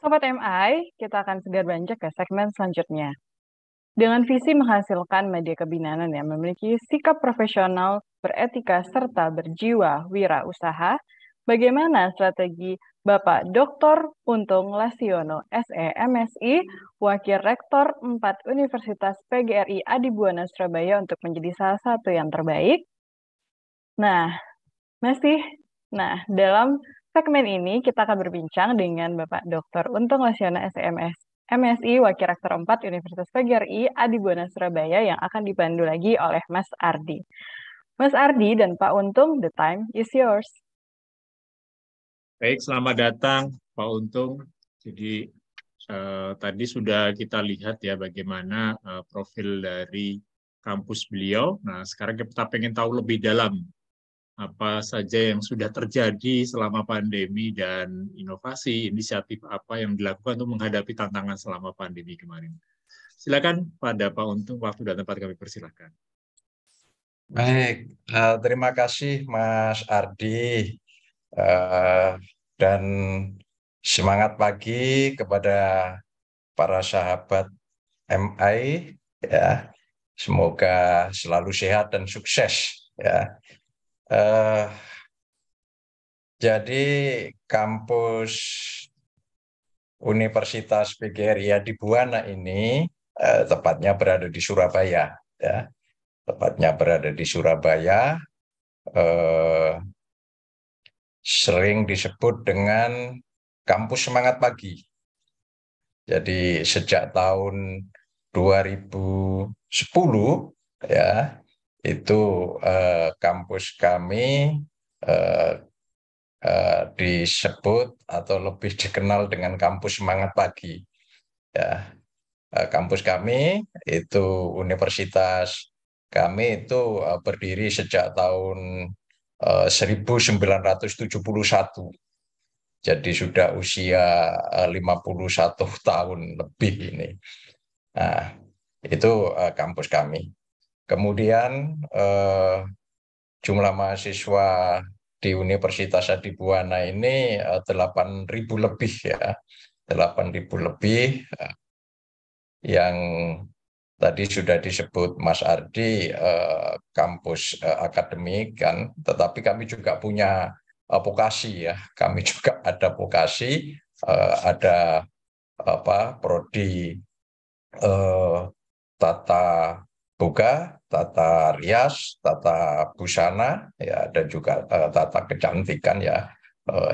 Sobat MI, kita akan segera beranjak ke segmen selanjutnya. Dengan visi menghasilkan media kebinaan yang memiliki sikap profesional, beretika, serta berjiwa wirausaha, bagaimana strategi Bapak Dr. Untung Lasiono, SE, MSI, Wakil Rektor 4 Universitas PGRI Adibuana Surabaya untuk menjadi salah satu yang terbaik? Nah, dalam segmen ini kita akan berbincang dengan Bapak Dr. Untung Lasiono, SE, MSI, Wakil Rektor 4 Universitas PGRI Adibuana Surabaya yang akan dipandu lagi oleh Mas Ardi. Mas Ardi dan Pak Untung, the time is yours. Baik, selamat datang Pak Untung. Jadi tadi sudah kita lihat ya bagaimana profil dari kampus beliau. Nah, sekarang kita pengen tahu lebih dalam apa saja yang sudah terjadi selama pandemi dan inovasi, inisiatif apa yang dilakukan untuk menghadapi tantangan selama pandemi kemarin. Silakan pada Pak Untung, waktu dan tempat kami persilakan. Baik, terima kasih Mas Ardi, dan semangat pagi kepada para sahabat MI, ya. Semoga selalu sehat dan sukses, ya. Jadi kampus Universitas PGRI Adibuana ini tepatnya berada di Surabaya, ya. Tepatnya berada di Surabaya, sering disebut dengan kampus semangat pagi. Jadi sejak tahun 2010 ya, itu kampus kami disebut atau lebih dikenal dengan kampus semangat pagi. Ya, kampus kami itu universitas kami itu berdiri sejak tahun 1971. Jadi sudah usia 51 tahun lebih ini. Nah, itu kampus kami. Kemudian jumlah mahasiswa di Universitas Adibuana ini 8.000 lebih, ya. 8.000 lebih yang tadi sudah disebut Mas Ardi, kampus akademik kan, tetapi kami juga punya vokasi, ya. Kami juga ada vokasi, ada prodi tata boga, tata rias, tata busana, ya, dan juga tata kecantikan, ya.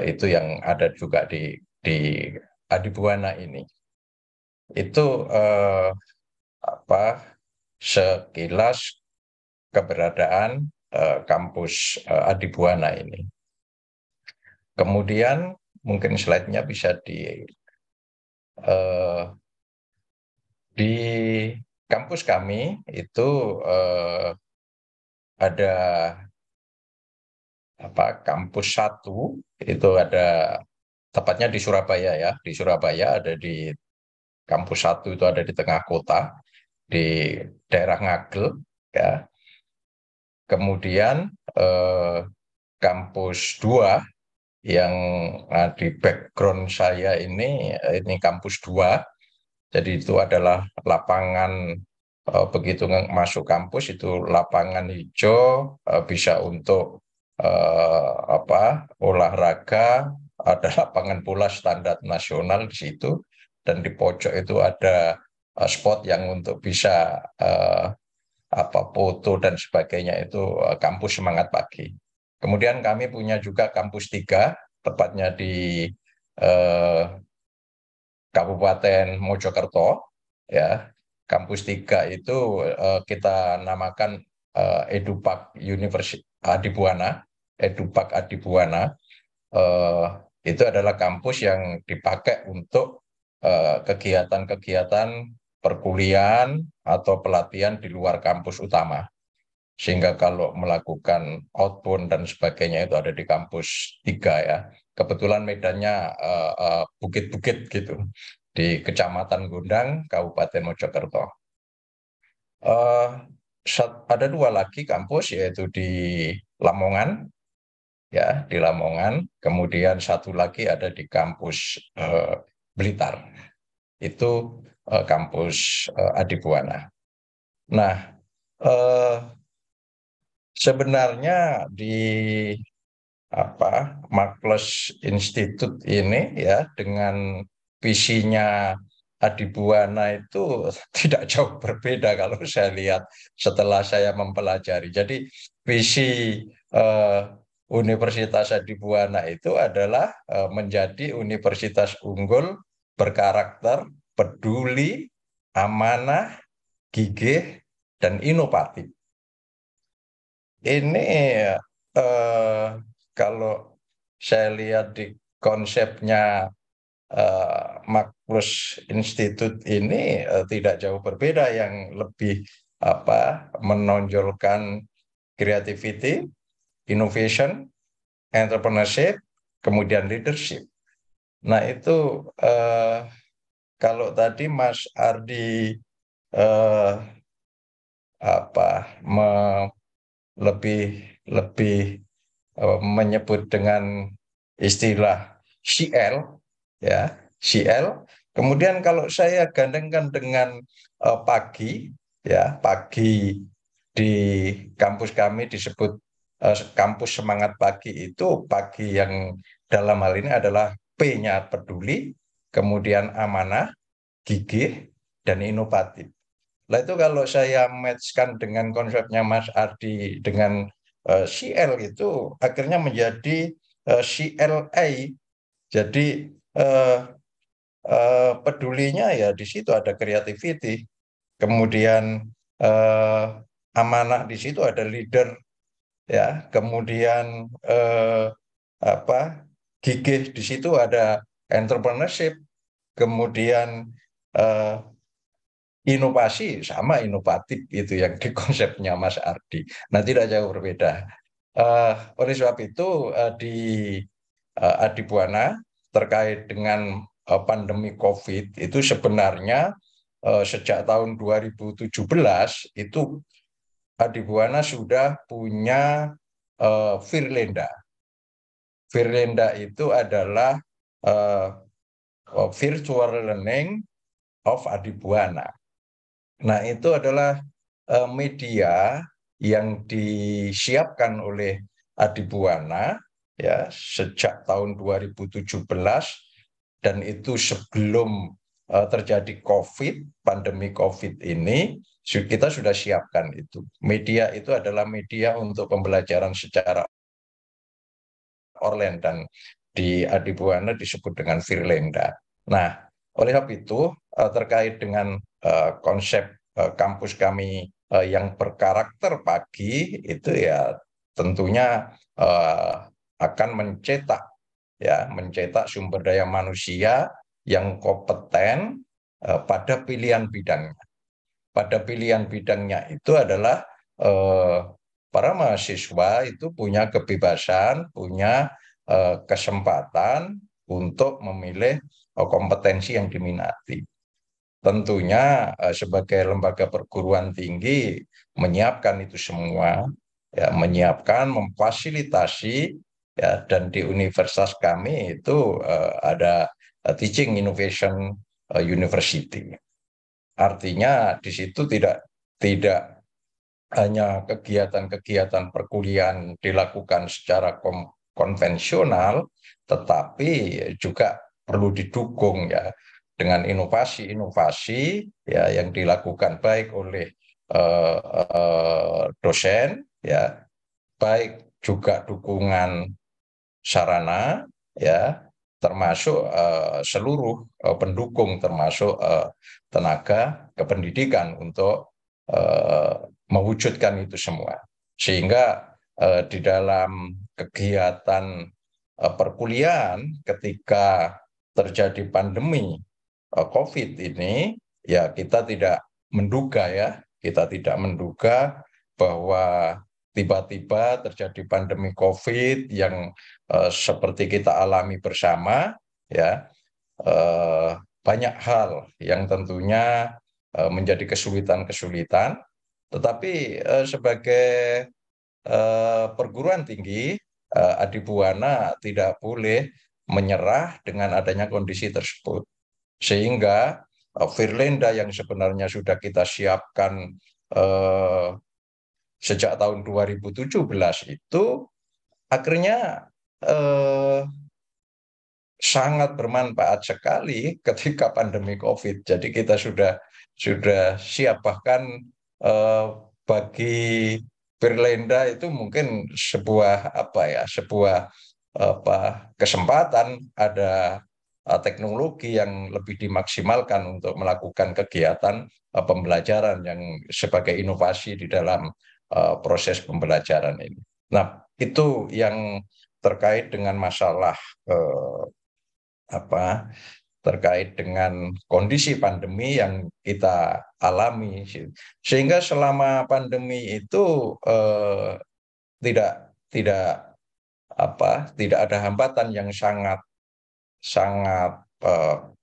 Itu yang ada juga di Adibuana ini. Itu sekilas keberadaan kampus Adibuana ini. Kemudian mungkin slide-nya bisa di kampus kami itu ada kampus 1 itu ada tepatnya di Surabaya, ya. Di Surabaya ada di kampus 1 itu ada di tengah kota di daerah Ngagel, ya. Kemudian kampus 2 yang di background saya ini kampus 2. Jadi itu adalah lapangan, begitu masuk kampus itu lapangan hijau, bisa untuk olahraga, ada lapangan bola standar nasional di situ, dan di pojok itu ada spot yang untuk bisa foto dan sebagainya, itu kampus semangat pagi. Kemudian kami punya juga kampus 3, tepatnya di Kabupaten Mojokerto, ya. Kampus 3 itu kita namakan Edupak Adibuana. Edupak Adibuana itu adalah kampus yang dipakai untuk kegiatan-kegiatan perkuliahan atau pelatihan di luar kampus utama. Sehingga kalau melakukan outbound dan sebagainya itu ada di kampus 3, ya. Kebetulan medannya bukit-bukit gitu di Kecamatan Gondang, Kabupaten Mojokerto. Ada 2 lagi kampus, yaitu di Lamongan, ya, di Lamongan. Kemudian 1 lagi ada di kampus Blitar. Itu kampus Adibuana. Nah, sebenarnya di Marcellus Institute ini ya dengan visinya Adibuana itu tidak jauh berbeda kalau saya lihat setelah saya mempelajari. Jadi visi Universitas Adibuana itu adalah menjadi universitas unggul, berkarakter, peduli, amanah, gigih, dan inovatif. Ini kalau saya lihat di konsepnya Marcellus Institute ini tidak jauh berbeda, yang lebih menonjolkan creativity, innovation, entrepreneurship, kemudian leadership. Nah itu kalau tadi Mas Ardi lebih menyebut dengan istilah CL, ya CL. Kemudian kalau saya gandengkan dengan pagi, ya pagi di kampus kami disebut kampus semangat pagi, itu pagi yang dalam hal ini adalah P-nya peduli, kemudian amanah, gigih, dan inovatif. Nah itu kalau saya matchkan dengan konsepnya Mas Ardi dengan CL, itu akhirnya menjadi CLA. Jadi pedulinya ya di situ ada creativity, kemudian amanah di situ ada leader, ya kemudian gigih di situ ada entrepreneurship, kemudian inovasi sama inovatif, itu yang di konsepnya Mas Ardi. Nah tidak jauh berbeda. Oleh sebab itu di Adibuana terkait dengan pandemi COVID itu sebenarnya sejak tahun 2017 itu Adibuana sudah punya Virlenda. Virlenda itu adalah virtual learning of Adibuana. Nah, itu adalah media yang disiapkan oleh Adibuana ya sejak tahun 2017, dan itu sebelum terjadi COVID, pandemi COVID ini, kita sudah siapkan itu. Media itu adalah media untuk pembelajaran secara online, dan di Adibuana disebut dengan Virlenda. Nah, oleh sebab itu terkait dengan konsep kampus kami yang berkarakter pagi itu ya tentunya akan mencetak sumber daya manusia yang kompeten pada pilihan bidangnya. Pada pilihan bidangnya itu adalah para mahasiswa itu punya kebebasan, punya kesempatan untuk memilih kompetensi yang diminati. Tentunya sebagai lembaga perguruan tinggi menyiapkan itu semua, ya, menyiapkan, memfasilitasi, ya, dan di universitas kami itu ada Teaching Innovation University. Artinya di situ tidak hanya kegiatan-kegiatan perkuliahan dilakukan secara konvensional, tetapi juga perlu didukung ya dengan inovasi-inovasi ya yang dilakukan baik oleh dosen, ya baik juga dukungan sarana, ya termasuk seluruh pendukung, termasuk tenaga kependidikan untuk mewujudkan itu semua. Sehingga di dalam kegiatan perkuliahan ketika terjadi pandemi COVID ini, ya kita tidak menduga bahwa tiba-tiba terjadi pandemi COVID yang seperti kita alami bersama, ya banyak hal yang tentunya menjadi kesulitan-kesulitan, tetapi sebagai perguruan tinggi Adibuana tidak boleh menyerah dengan adanya kondisi tersebut. Sehingga Firlenda yang sebenarnya sudah kita siapkan sejak tahun 2017 itu akhirnya sangat bermanfaat sekali ketika pandemi COVID. Jadi kita sudah siap, bahkan bagi Firlenda itu mungkin sebuah kesempatan, ada teknologi yang lebih dimaksimalkan untuk melakukan kegiatan pembelajaran yang sebagai inovasi di dalam proses pembelajaran ini. Nah, itu yang terkait dengan masalah terkait dengan kondisi pandemi yang kita alami. Sehingga selama pandemi itu tidak ada hambatan yang sangat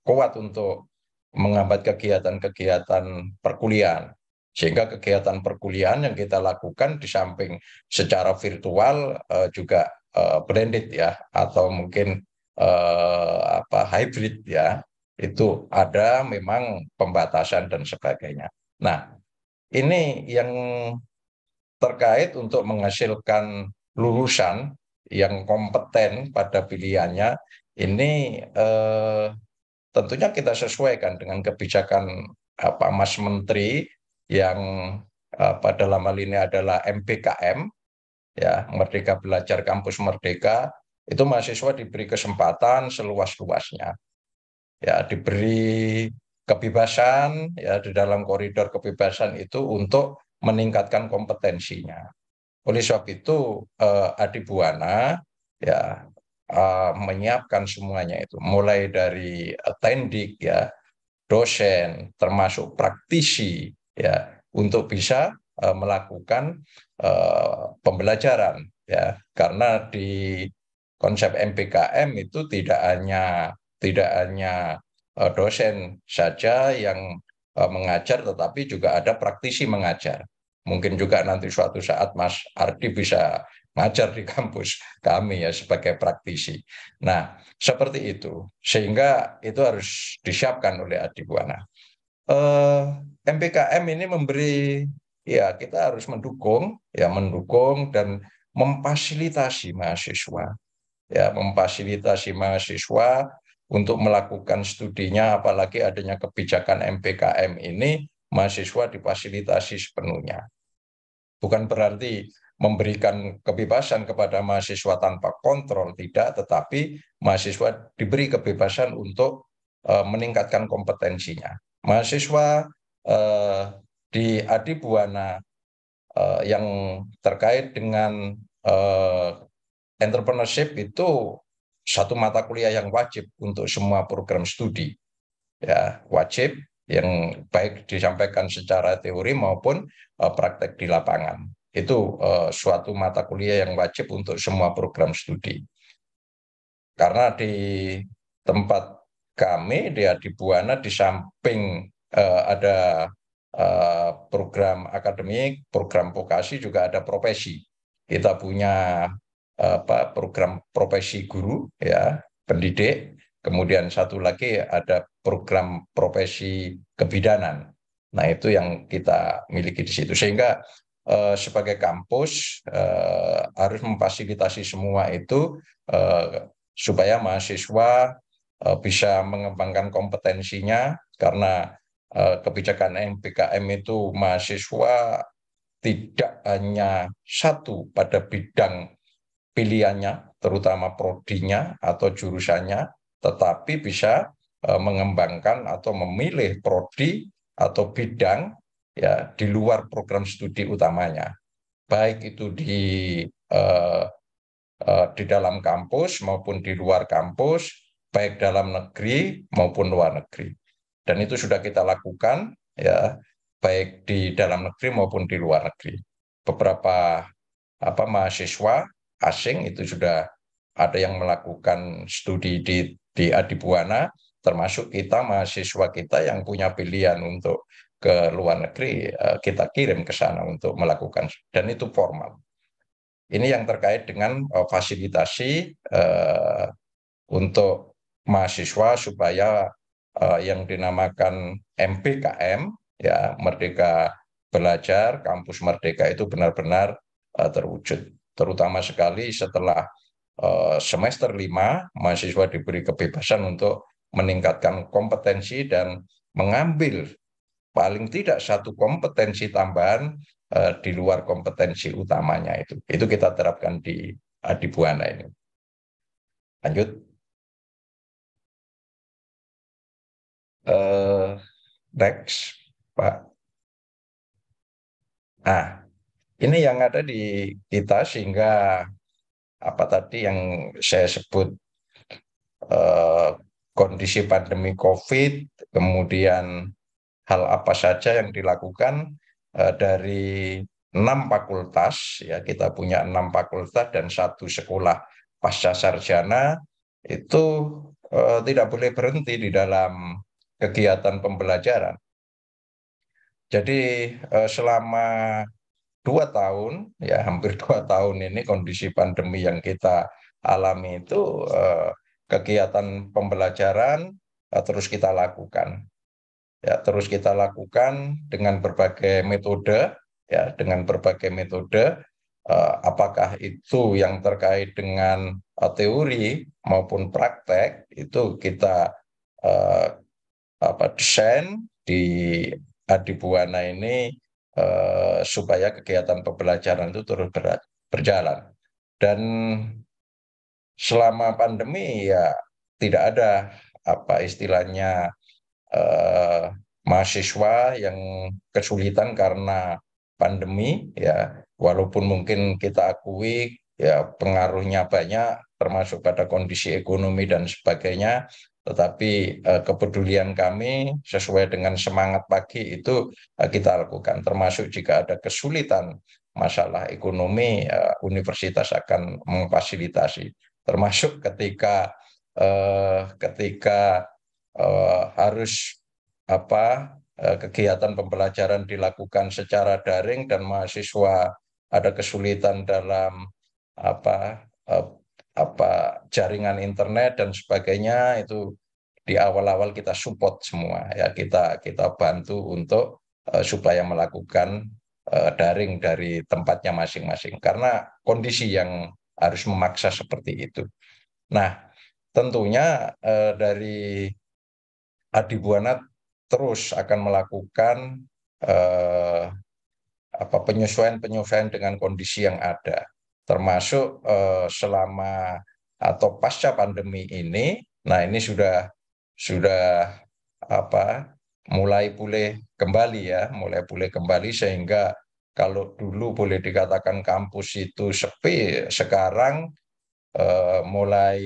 kuat untuk menghambat kegiatan-kegiatan perkuliahan. Sehingga kegiatan perkuliahan yang kita lakukan di samping secara virtual juga blended ya, atau mungkin hybrid ya, itu ada memang pembatasan dan sebagainya. Nah, ini yang terkait untuk menghasilkan lulusan yang kompeten pada pilihannya, ini tentunya kita sesuaikan dengan kebijakan Mas Menteri yang dalam hal ini adalah MBKM ya, Merdeka Belajar Kampus Merdeka. Itu mahasiswa diberi kesempatan seluas-luasnya, ya, diberi kebebasan ya, di dalam koridor kebebasan itu untuk meningkatkan kompetensinya. Oleh sebab itu Adibuana ya menyiapkan semuanya itu, mulai dari tendik ya, dosen, termasuk praktisi ya, untuk bisa melakukan pembelajaran ya, karena di konsep MBKM itu tidak hanya dosen saja yang mengajar, tetapi juga ada praktisi mengajar. Mungkin juga nanti suatu saat Mas Ardi bisa ngajar di kampus kami ya sebagai praktisi. Nah, seperti itu. Sehingga itu harus disiapkan oleh Adibuana. MBKM ini memberi, ya kita harus mendukung dan memfasilitasi mahasiswa. Ya, memfasilitasi mahasiswa untuk melakukan studinya, apalagi adanya kebijakan MBKM ini, mahasiswa difasilitasi sepenuhnya. Bukan berarti memberikan kebebasan kepada mahasiswa tanpa kontrol, tidak, tetapi mahasiswa diberi kebebasan untuk meningkatkan kompetensinya. Mahasiswa di Adibuana yang terkait dengan entrepreneurship itu satu mata kuliah yang wajib untuk semua program studi, ya, wajib, yang baik disampaikan secara teori maupun praktek di lapangan. Itu suatu mata kuliah yang wajib untuk semua program studi. Karena di tempat kami di Adibuana, di samping ada program akademik, program vokasi, juga ada profesi. Kita punya program profesi guru ya, pendidik, kemudian satu lagi ada program profesi kebidanan. Nah, itu yang kita miliki di situ, sehingga sebagai kampus harus memfasilitasi semua itu supaya mahasiswa bisa mengembangkan kompetensinya, karena kebijakan MBKM itu mahasiswa tidak hanya satu pada bidang pilihannya, terutama prodinya atau jurusannya, tetapi bisa mengembangkan atau memilih prodi atau bidang ya di luar program studi utamanya, baik itu di dalam kampus maupun di luar kampus, baik dalam negeri maupun luar negeri. Dan itu sudah kita lakukan ya, baik di dalam negeri maupun di luar negeri. Beberapa mahasiswa asing itu sudah ada yang melakukan studi di Adibuana, termasuk kita, mahasiswa kita yang punya pilihan untuk ke luar negeri, kita kirim ke sana untuk melakukan, dan itu formal. Ini yang terkait dengan fasilitasi untuk mahasiswa supaya yang dinamakan MBKM, ya, Merdeka Belajar, Kampus Merdeka itu benar-benar terwujud. Terutama sekali setelah semester 5, mahasiswa diberi kebebasan untuk meningkatkan kompetensi dan mengambil paling tidak satu kompetensi tambahan di luar kompetensi utamanya itu. Itu kita terapkan di Adibuana ini. Lanjut. Next, Pak. Nah, ini yang ada di kita sehingga apa tadi yang saya sebut kondisi pandemi COVID, kemudian hal apa saja yang dilakukan dari 6 fakultas, ya kita punya 6 fakultas dan 1 sekolah pasca sarjana, itu tidak boleh berhenti di dalam kegiatan pembelajaran. Jadi selama 2 tahun, ya hampir 2 tahun ini kondisi pandemi yang kita alami itu kegiatan pembelajaran terus kita lakukan. Ya, terus kita lakukan dengan berbagai metode, ya, dengan berbagai metode, apakah itu yang terkait dengan teori maupun praktek, itu kita desain di Adibuana ini supaya kegiatan pembelajaran itu terus berjalan. Dan selama pandemi ya tidak ada istilahnya mahasiswa yang kesulitan karena pandemi, ya walaupun mungkin kita akui ya pengaruhnya banyak termasuk pada kondisi ekonomi dan sebagainya, tetapi kepedulian kami sesuai dengan semangat pagi itu kita lakukan, termasuk jika ada kesulitan masalah ekonomi, universitas akan memfasilitasi, termasuk ketika harus kegiatan pembelajaran dilakukan secara daring dan mahasiswa ada kesulitan dalam jaringan internet dan sebagainya, itu di awal-awal kita support semua, ya kita bantu untuk supaya melakukan daring dari tempatnya masing-masing karena kondisi yang harus memaksa seperti itu. Nah, tentunya dari Adibuana terus akan melakukan penyesuaian dengan kondisi yang ada, termasuk selama atau pasca pandemi ini. Nah, ini sudah mulai pulih kembali sehingga kalau dulu boleh dikatakan kampus itu sepi, sekarang mulai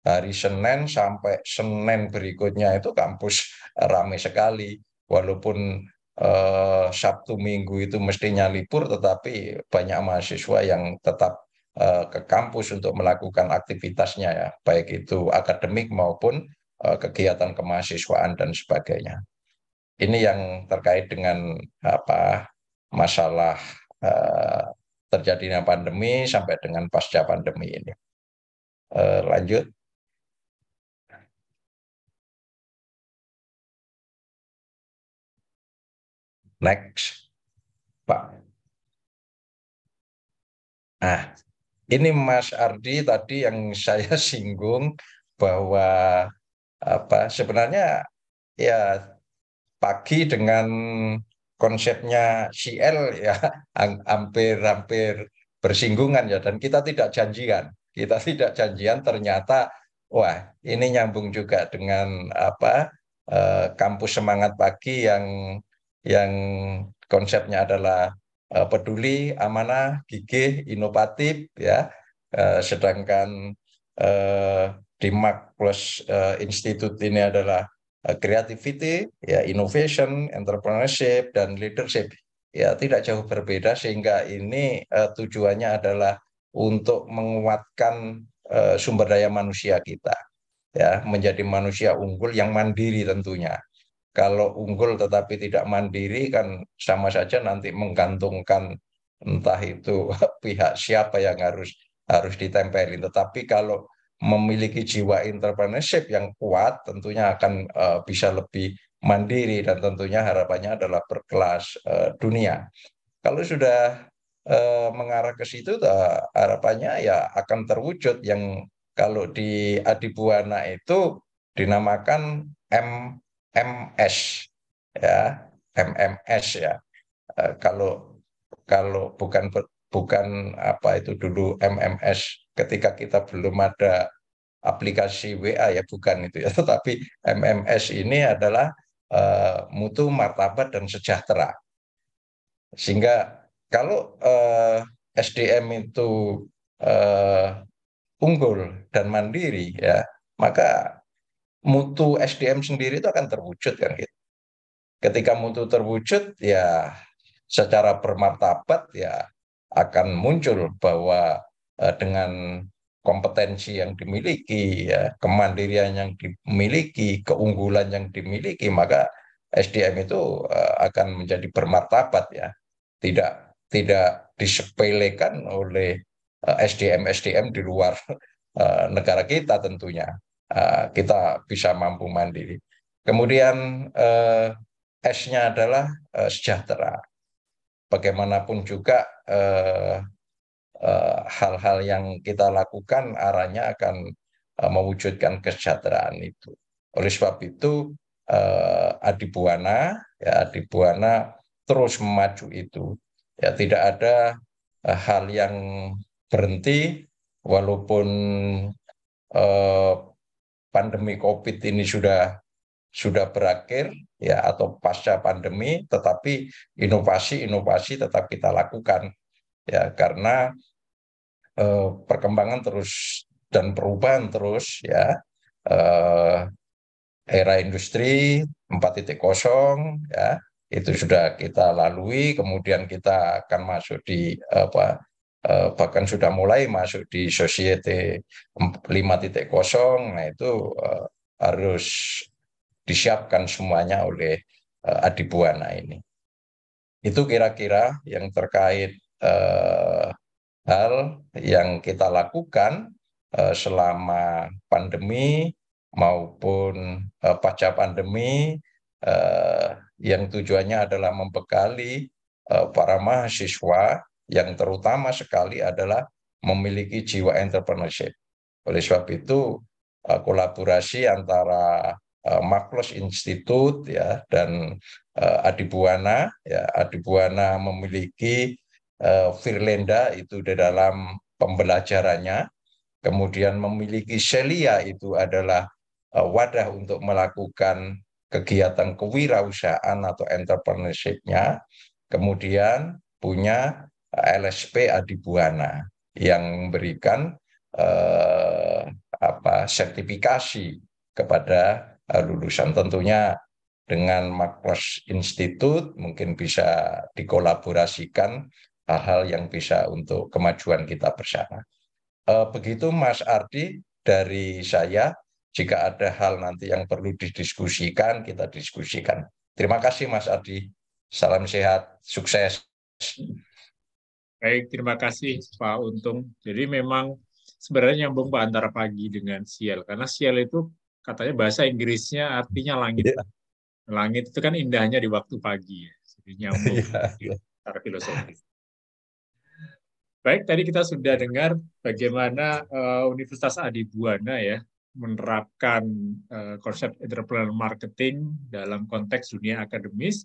hari Senin sampai Senin berikutnya itu kampus ramai sekali. Walaupun Sabtu Minggu itu mestinya libur, tetapi banyak mahasiswa yang tetap ke kampus untuk melakukan aktivitasnya, ya, baik itu akademik maupun kegiatan kemahasiswaan dan sebagainya. Ini yang terkait dengan masalah terjadinya pandemi sampai dengan pasca pandemi ini. Lanjut. Next, Pak. Nah, ini Mas Ardi tadi yang saya singgung bahwa sebenarnya ya pagi dengan konsepnya CL ya hampir bersinggungan ya, dan kita tidak janjian ternyata wah ini nyambung juga dengan kampus semangat pagi yang konsepnya adalah peduli, amanah, gigih, inovatif, ya. Sedangkan di MAK Plus Institute ini adalah creativity, ya, innovation, entrepreneurship, dan leadership. Ya, tidak jauh berbeda sehingga ini tujuannya adalah untuk menguatkan sumber daya manusia kita, ya, menjadi manusia unggul yang mandiri tentunya. Kalau unggul tetapi tidak mandiri kan sama saja nanti menggantungkan entah itu pihak siapa yang harus ditempelin. Tetapi kalau memiliki jiwa entrepreneurship yang kuat, tentunya akan bisa lebih mandiri dan tentunya harapannya adalah berkelas dunia. Kalau sudah mengarah ke situ, harapannya ya akan terwujud yang kalau di Adibuana itu dinamakan MMS ya, MMS ya. Kalau bukan apa itu dulu MMS ketika kita belum ada aplikasi WA ya, bukan itu ya, tetapi MMS ini adalah mutu, martabat, dan sejahtera. Sehingga kalau SDM itu unggul dan mandiri ya, maka mutu SDM sendiri itu akan terwujud kan gitu. Ketika mutu terwujud ya secara bermartabat ya akan muncul bahwa dengan kompetensi yang dimiliki, ya, kemandirian yang dimiliki, keunggulan yang dimiliki, maka SDM itu akan menjadi bermartabat ya. Tidak disepelekan oleh SDM di luar negara kita tentunya. Kita bisa mampu mandiri. Kemudian S-nya adalah sejahtera. Bagaimanapun juga hal-hal yang kita lakukan arahnya akan mewujudkan kesejahteraan itu. Oleh sebab itu Adibuana terus memaju itu. Ya, tidak ada hal yang berhenti walaupun pandemi COVID ini sudah berakhir ya, atau pasca pandemi, tetapi inovasi tetap kita lakukan ya, karena perkembangan terus dan perubahan terus ya. Era industri 4.0 ya, itu sudah kita lalui, kemudian kita akan masuk di bahkan sudah mulai masuk di Society 5.0. Nah itu harus disiapkan semuanya oleh Adibuana ini. Itu kira-kira yang terkait hal yang kita lakukan selama pandemi maupun pasca pandemi, yang tujuannya adalah membekali para mahasiswa yang terutama sekali adalah memiliki jiwa entrepreneurship. Oleh sebab itu kolaborasi antara Maklos Institute ya dan Adibuana ya, Adibuana memiliki Firlenda itu di dalam pembelajarannya, kemudian memiliki Celia itu adalah wadah untuk melakukan kegiatan kewirausahaan atau entrepreneurship-nya, kemudian punya LSP Adibuana yang memberikan sertifikasi kepada lulusan. Tentunya dengan Maklos Institute mungkin bisa dikolaborasikan hal-hal yang bisa untuk kemajuan kita bersama. Begitu Mas Ardi dari saya. Jika ada hal nanti yang perlu didiskusikan, kita diskusikan. Terima kasih Mas Ardi. Salam sehat, sukses. Baik, terima kasih Pak Untung. Jadi memang sebenarnya nyambung Pak antara pagi dengan sial. Karena sial itu katanya bahasa Inggrisnya artinya langit. Langit itu kan indahnya di waktu pagi. Ya. Jadi nyambung secara filosofis. Baik, tadi kita sudah dengar bagaimana Universitas Adibuana ya menerapkan konsep entrepreneurial marketing dalam konteks dunia akademis.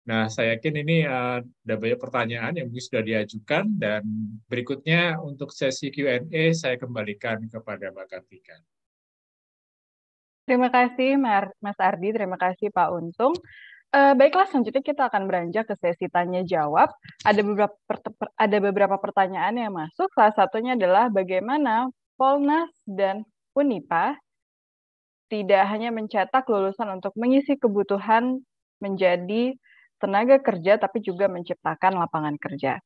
Nah, saya yakin ini ada banyak pertanyaan yang mungkin sudah diajukan, dan berikutnya untuk sesi Q&A saya kembalikan kepada Mbak Kartika. Terima kasih Mas Ardi, terima kasih Pak Untung. Baiklah, selanjutnya kita akan beranjak ke sesi tanya-jawab. Ada beberapa pertanyaan yang masuk, salah satunya adalah bagaimana Polnas dan Unipa tidak hanya mencetak lulusan untuk mengisi kebutuhan menjadi tenaga kerja, tapi juga menciptakan lapangan kerja.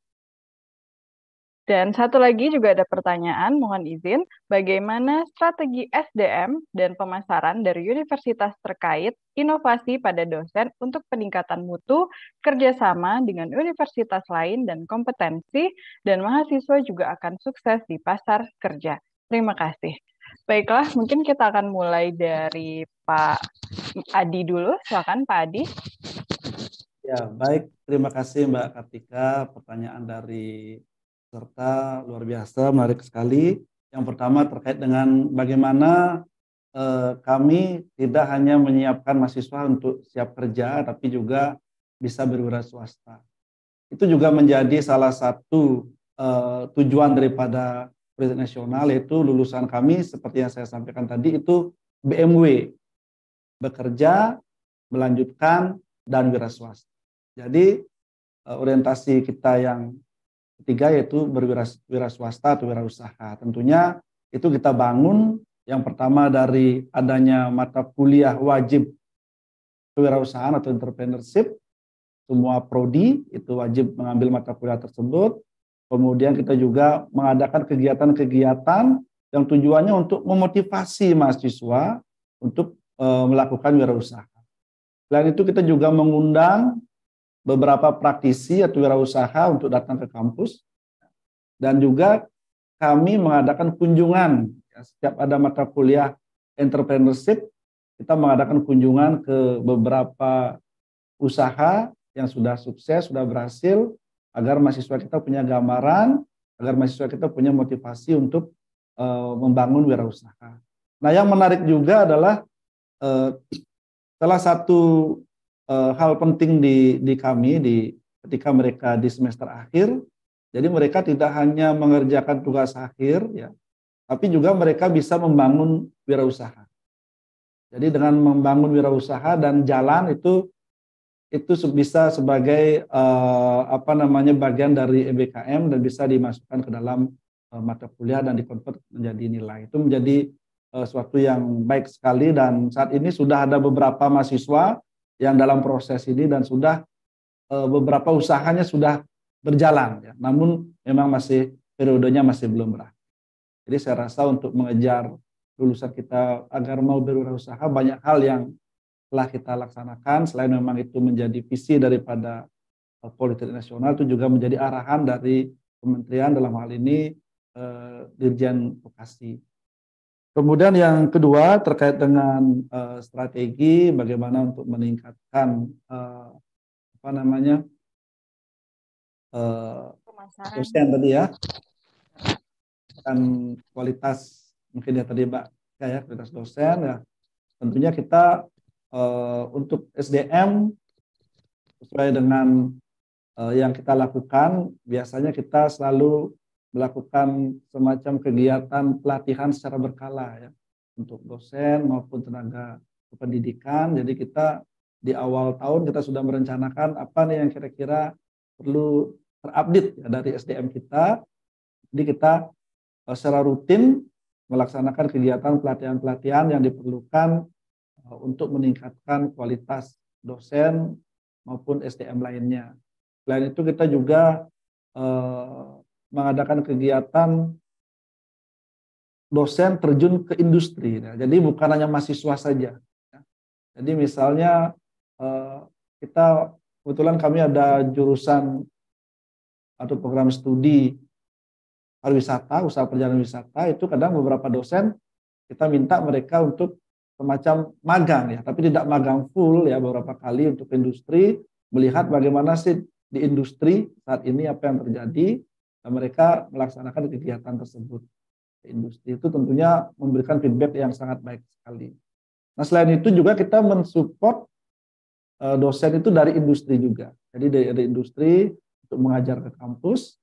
Dan satu lagi juga ada pertanyaan, mohon izin, bagaimana strategi SDM dan pemasaran dari universitas terkait inovasi pada dosen untuk peningkatan mutu, kerjasama dengan universitas lain, dan kompetensi, dan mahasiswa juga akan sukses di pasar kerja. Terima kasih. Baiklah, mungkin kita akan mulai dari Pak Adi dulu. Silakan Pak Adi. Ya, baik. Terima kasih Mbak Kartika. Pertanyaan dari peserta luar biasa, menarik sekali. Yang pertama terkait dengan bagaimana kami tidak hanya menyiapkan mahasiswa untuk siap kerja, tapi juga bisa berwira swasta. Itu juga menjadi salah satu tujuan daripada Politeknik Nasional, yaitu lulusan kami seperti yang saya sampaikan tadi itu BMW, bekerja, melanjutkan, dan wira swasta. Jadi orientasi kita yang ketiga yaitu berwira swasta atau wirausaha. Tentunya itu kita bangun yang pertama dari adanya mata kuliah wajib kewirausahaan atau entrepreneurship. Semua prodi itu wajib mengambil mata kuliah tersebut. Kemudian kita juga mengadakan kegiatan-kegiatan yang tujuannya untuk memotivasi mahasiswa untuk melakukan wirausaha. Selain itu kita juga mengundang beberapa praktisi atau wirausaha untuk datang ke kampus, dan juga kami mengadakan kunjungan. Setiap ada mata kuliah entrepreneurship, kita mengadakan kunjungan ke beberapa usaha yang sudah sukses, sudah berhasil, agar mahasiswa kita punya gambaran, agar mahasiswa kita punya motivasi untuk membangun wirausaha. Nah, yang menarik juga adalah salah satu hal penting di kami ketika mereka di semester akhir, jadi mereka tidak hanya mengerjakan tugas akhir, ya, tapi juga mereka bisa membangun wirausaha. Jadi dengan membangun wirausaha dan jalan itu bisa sebagai bagian dari EBKM dan bisa dimasukkan ke dalam mata kuliah dan dikonvert menjadi nilai. Itu menjadi suatu yang baik sekali, dan saat ini sudah ada beberapa mahasiswa yang dalam proses ini dan sudah beberapa usahanya sudah berjalan, ya. Namun memang periodenya masih belum berakhir. Jadi saya rasa untuk mengejar lulusan kita agar mau berwirausaha, banyak hal yang telah kita laksanakan. Selain memang itu menjadi visi daripada Politeknik Nasional, itu juga menjadi arahan dari kementerian, dalam hal ini Dirjen Vokasi. Kemudian yang kedua terkait dengan strategi bagaimana untuk meningkatkan dosen tadi ya, kan kualitas mungkin ya tadi Mbak ya, kualitas dosen ya. Tentunya kita untuk SDM sesuai dengan yang kita lakukan, biasanya kita selalu melakukan semacam kegiatan pelatihan secara berkala ya, untuk dosen maupun tenaga pendidikan. Jadi kita di awal tahun kita sudah merencanakan apa nih yang kira-kira perlu terupdate ya, dari SDM kita. Jadi kita secara rutin melaksanakan kegiatan pelatihan-pelatihan yang diperlukan untuk meningkatkan kualitas dosen maupun SDM lainnya. Selain itu kita juga mengadakan kegiatan dosen terjun ke industri. Nah, jadi bukan hanya mahasiswa saja. Jadi misalnya kita kebetulan kami ada jurusan atau program studi pariwisata, usaha perjalanan wisata, itu kadang beberapa dosen kita minta mereka untuk semacam magang ya, tapi tidak magang full ya, beberapa kali untuk industri, melihat bagaimana sih di industri saat ini apa yang terjadi. Dan mereka melaksanakan kegiatan tersebut. Industri itu tentunya memberikan feedback yang sangat baik sekali. Nah, selain itu juga kita mensupport dosen itu dari industri juga. Jadi dari industri untuk mengajar ke kampus,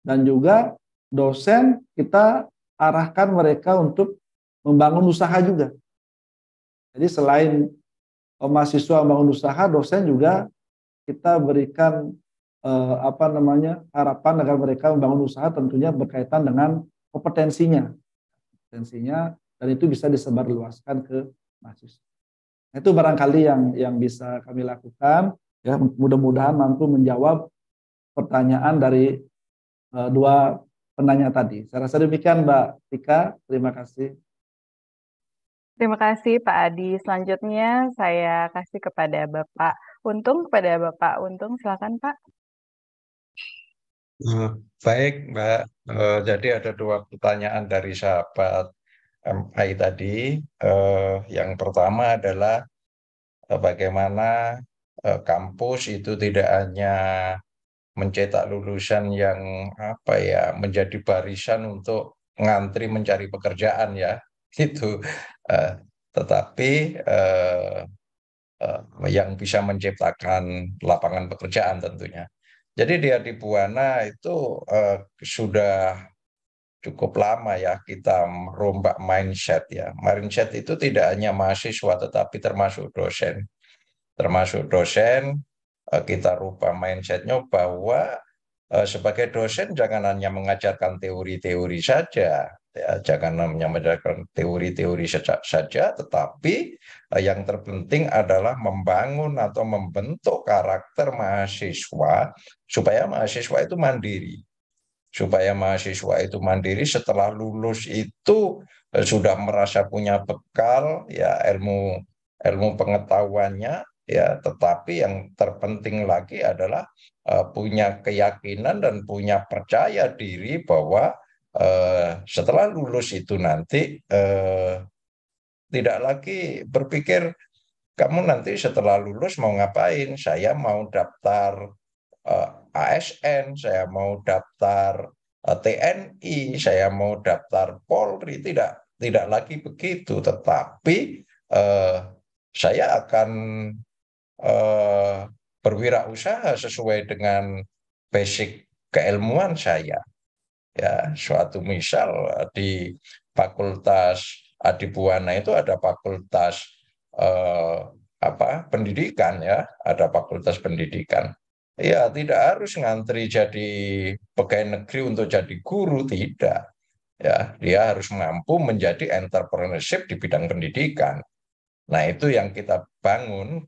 dan juga dosen kita arahkan mereka untuk membangun usaha juga. Jadi selain mahasiswa membangun usaha, dosen juga kita berikan harapan agar mereka membangun usaha, tentunya berkaitan dengan kompetensinya, dan itu bisa disebarluaskan ke mahasiswa. Itu barangkali yang bisa kami lakukan ya, mudah-mudahan mampu menjawab pertanyaan dari dua penanya tadi. Saya rasa demikian Mbak Tika, terima kasih. Terima kasih Pak Adi. Selanjutnya saya kasih kepada Bapak Untung. Silakan Pak. Baik Mbak, jadi ada dua pertanyaan dari sahabat MI tadi, yang pertama adalah bagaimana kampus itu tidak hanya mencetak lulusan yang menjadi barisan untuk ngantri mencari pekerjaan ya, itu, tetapi yang bisa menciptakan lapangan pekerjaan tentunya. Jadi di Adibuana itu sudah cukup lama ya kita merombak mindset ya. Mindset itu tidak hanya mahasiswa tetapi termasuk dosen. Kita rubah mindsetnya bahwa sebagai dosen jangan hanya mengajarkan teori-teori saja, ya, jangan hanya mengajarkan teori-teori saja, tetapi yang terpenting adalah membangun atau membentuk karakter mahasiswa supaya mahasiswa itu mandiri. Supaya mahasiswa itu mandiri setelah lulus itu sudah merasa punya bekal ya ilmu pengetahuannya ya, tetapi yang terpenting lagi adalah punya keyakinan dan punya percaya diri bahwa setelah lulus itu nanti tidak lagi berpikir kamu nanti setelah lulus mau ngapain, saya mau daftar ASN, saya mau daftar TNI, saya mau daftar Polri, tidak lagi begitu, tetapi saya akan berwirausaha sesuai dengan basic keilmuan saya. Ya, suatu misal di Fakultas Adibuana itu ada fakultas pendidikan ya, ada fakultas pendidikan. Ya, tidak harus ngantri jadi pegawai negeri untuk jadi guru, tidak. Ya, dia harus mampu menjadi entrepreneurship di bidang pendidikan. Nah, itu yang kita bangun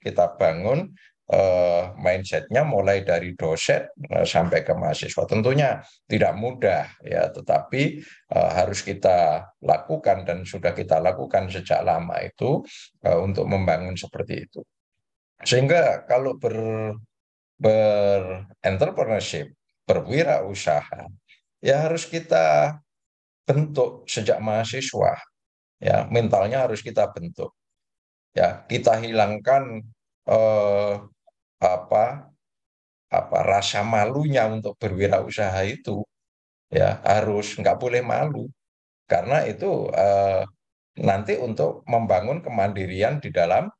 mindsetnya mulai dari dosen sampai ke mahasiswa. Tentunya tidak mudah ya, tetapi harus kita lakukan dan sudah kita lakukan sejak lama itu untuk membangun seperti itu. Sehingga kalau berentrepreneurship, berwirausaha, ya harus kita bentuk sejak mahasiswa. Ya, mentalnya harus kita bentuk. Ya, kita hilangkan rasa malunya untuk berwirausaha itu. Ya, harus nggak boleh malu karena itu nanti untuk membangun kemandirian di dalam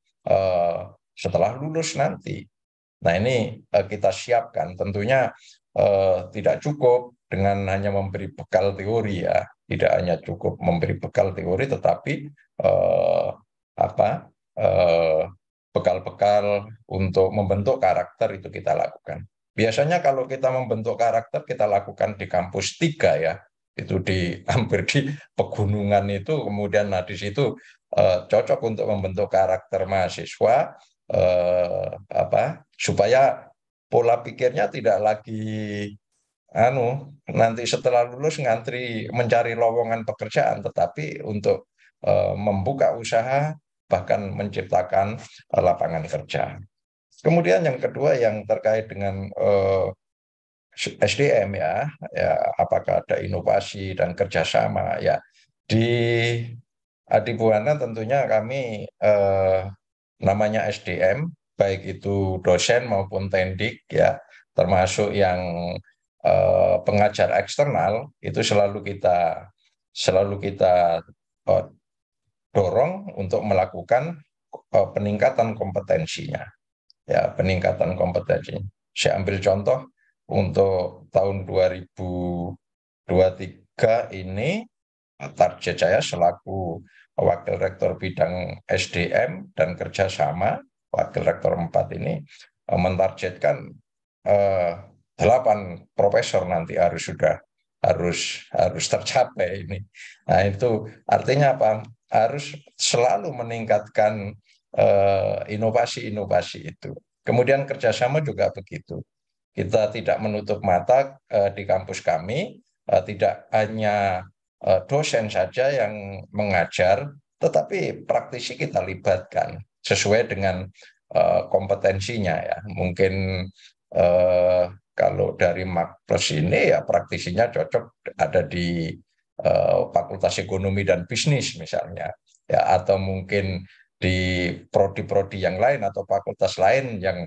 setelah lulus nanti. Nah, ini kita siapkan. Tentunya tidak cukup dengan hanya memberi bekal teori ya, tidak hanya cukup memberi bekal teori, tetapi bekal-bekal untuk membentuk karakter itu kita lakukan. Biasanya kalau kita membentuk karakter kita lakukan di kampus 3 ya, itu hampir di pegunungan itu, kemudian di situ cocok untuk membentuk karakter mahasiswa. Supaya pola pikirnya tidak lagi nanti setelah lulus ngantri mencari lowongan pekerjaan, tetapi untuk membuka usaha bahkan menciptakan lapangan kerja. Kemudian yang kedua yang terkait dengan SDM ya, apakah ada inovasi dan kerjasama ya. Di Adibuana tentunya kami namanya SDM, baik itu dosen maupun tendik ya, termasuk yang pengajar eksternal itu selalu kita dorong untuk melakukan peningkatan kompetensinya. Ya, peningkatan kompetensi. Saya ambil contoh untuk tahun 2023 ini target saya selaku Wakil Rektor Bidang SDM dan Kerjasama, Wakil Rektor 4 ini mentargetkan 8 profesor nanti harus tercapai ini. Nah, itu artinya apa? Harus selalu meningkatkan inovasi-inovasi itu. Kemudian kerjasama juga begitu. Kita tidak menutup mata di kampus kami, tidak hanya dosen saja yang mengajar, tetapi praktisi kita libatkan sesuai dengan kompetensinya ya. Mungkin kalau dari Mak Plus ini ya praktisinya cocok ada di Fakultas Ekonomi dan Bisnis misalnya, ya, atau mungkin di prodi-prodi yang lain atau fakultas lain yang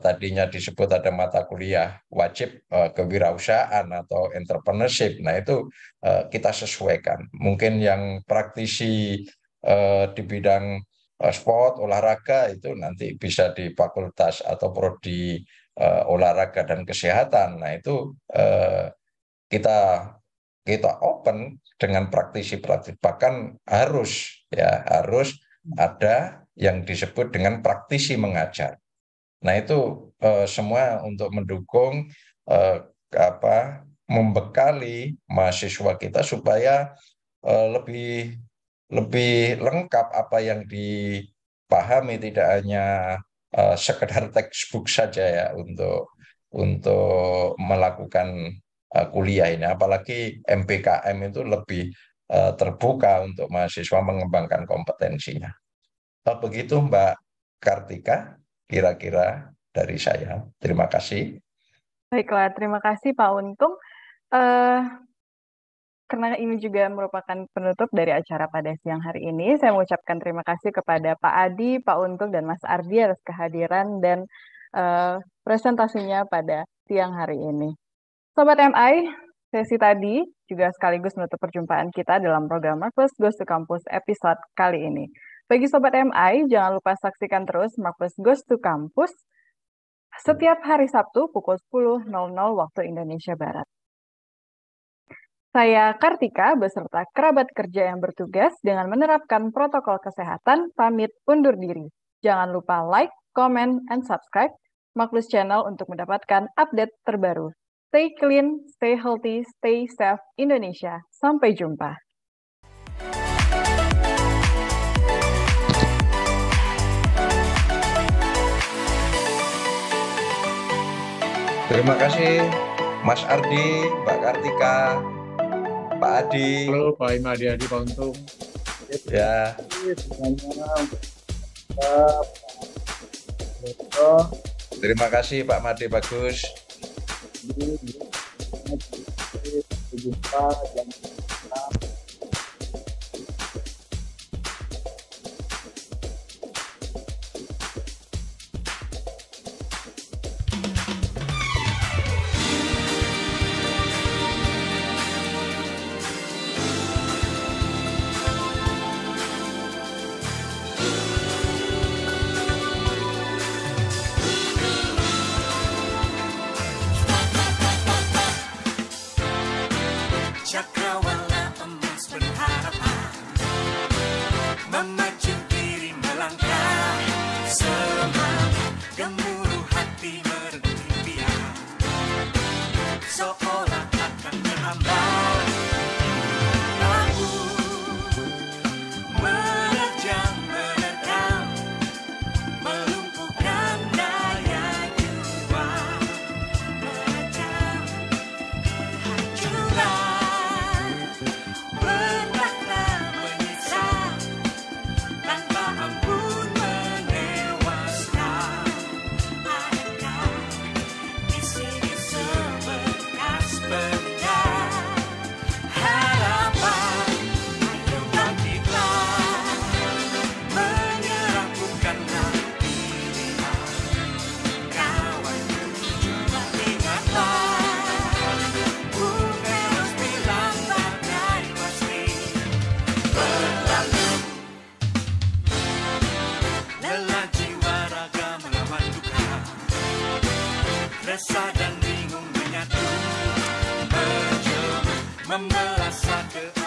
tadinya disebut ada mata kuliah wajib kewirausahaan atau entrepreneurship. Nah, itu kita sesuaikan. Mungkin yang praktisi di bidang sport, olahraga itu nanti bisa di fakultas atau prodi olahraga dan kesehatan. Nah, itu kita open dengan praktisi-praktisi, bahkan harus ada yang disebut dengan praktisi mengajar. Nah, itu semua untuk mendukung membekali mahasiswa kita supaya lebih lengkap apa yang dipahami, tidak hanya sekedar textbook saja ya untuk melakukan kuliah ini. Apalagi MBKM itu lebih terbuka untuk mahasiswa mengembangkan kompetensinya. Begitu Mbak Kartika, kira-kira dari saya. Terima kasih. Baiklah, terima kasih Pak Untung. Karena ini juga merupakan penutup dari acara pada siang hari ini, saya mengucapkan terima kasih kepada Pak Adi, Pak Untung, dan Mas Ardi atas kehadiran dan presentasinya pada siang hari ini. Sobat MI, sesi tadi juga sekaligus menutup perjumpaan kita dalam program Marvelous Goes to Campus episode kali ini. Bagi Sobat MI, jangan lupa saksikan terus Marvelous Goes to Campus setiap hari Sabtu pukul 10.00 waktu Indonesia Barat. Saya Kartika beserta kerabat kerja yang bertugas dengan menerapkan protokol kesehatan pamit undur diri. Jangan lupa like, comment, and subscribe Marvelous Channel untuk mendapatkan update terbaru. Stay clean, stay healthy, stay safe Indonesia. Sampai jumpa. Terima kasih Mas Ardi, Mbak Kartika, Pak Adi. Halo Pak Imadi, Adi, Pak Untung. Ya. Terima kasih Pak Made Bagus. Cakrawala emas berharapan, memacu diri melangkah, semangat gemuruh hati merdu impian, seolah akan terhambat, namun menerjang menerkam, melumpuhkan daya juang, menerjang hancuran. Resah dan bingung menyatu, menjelma, membelah ke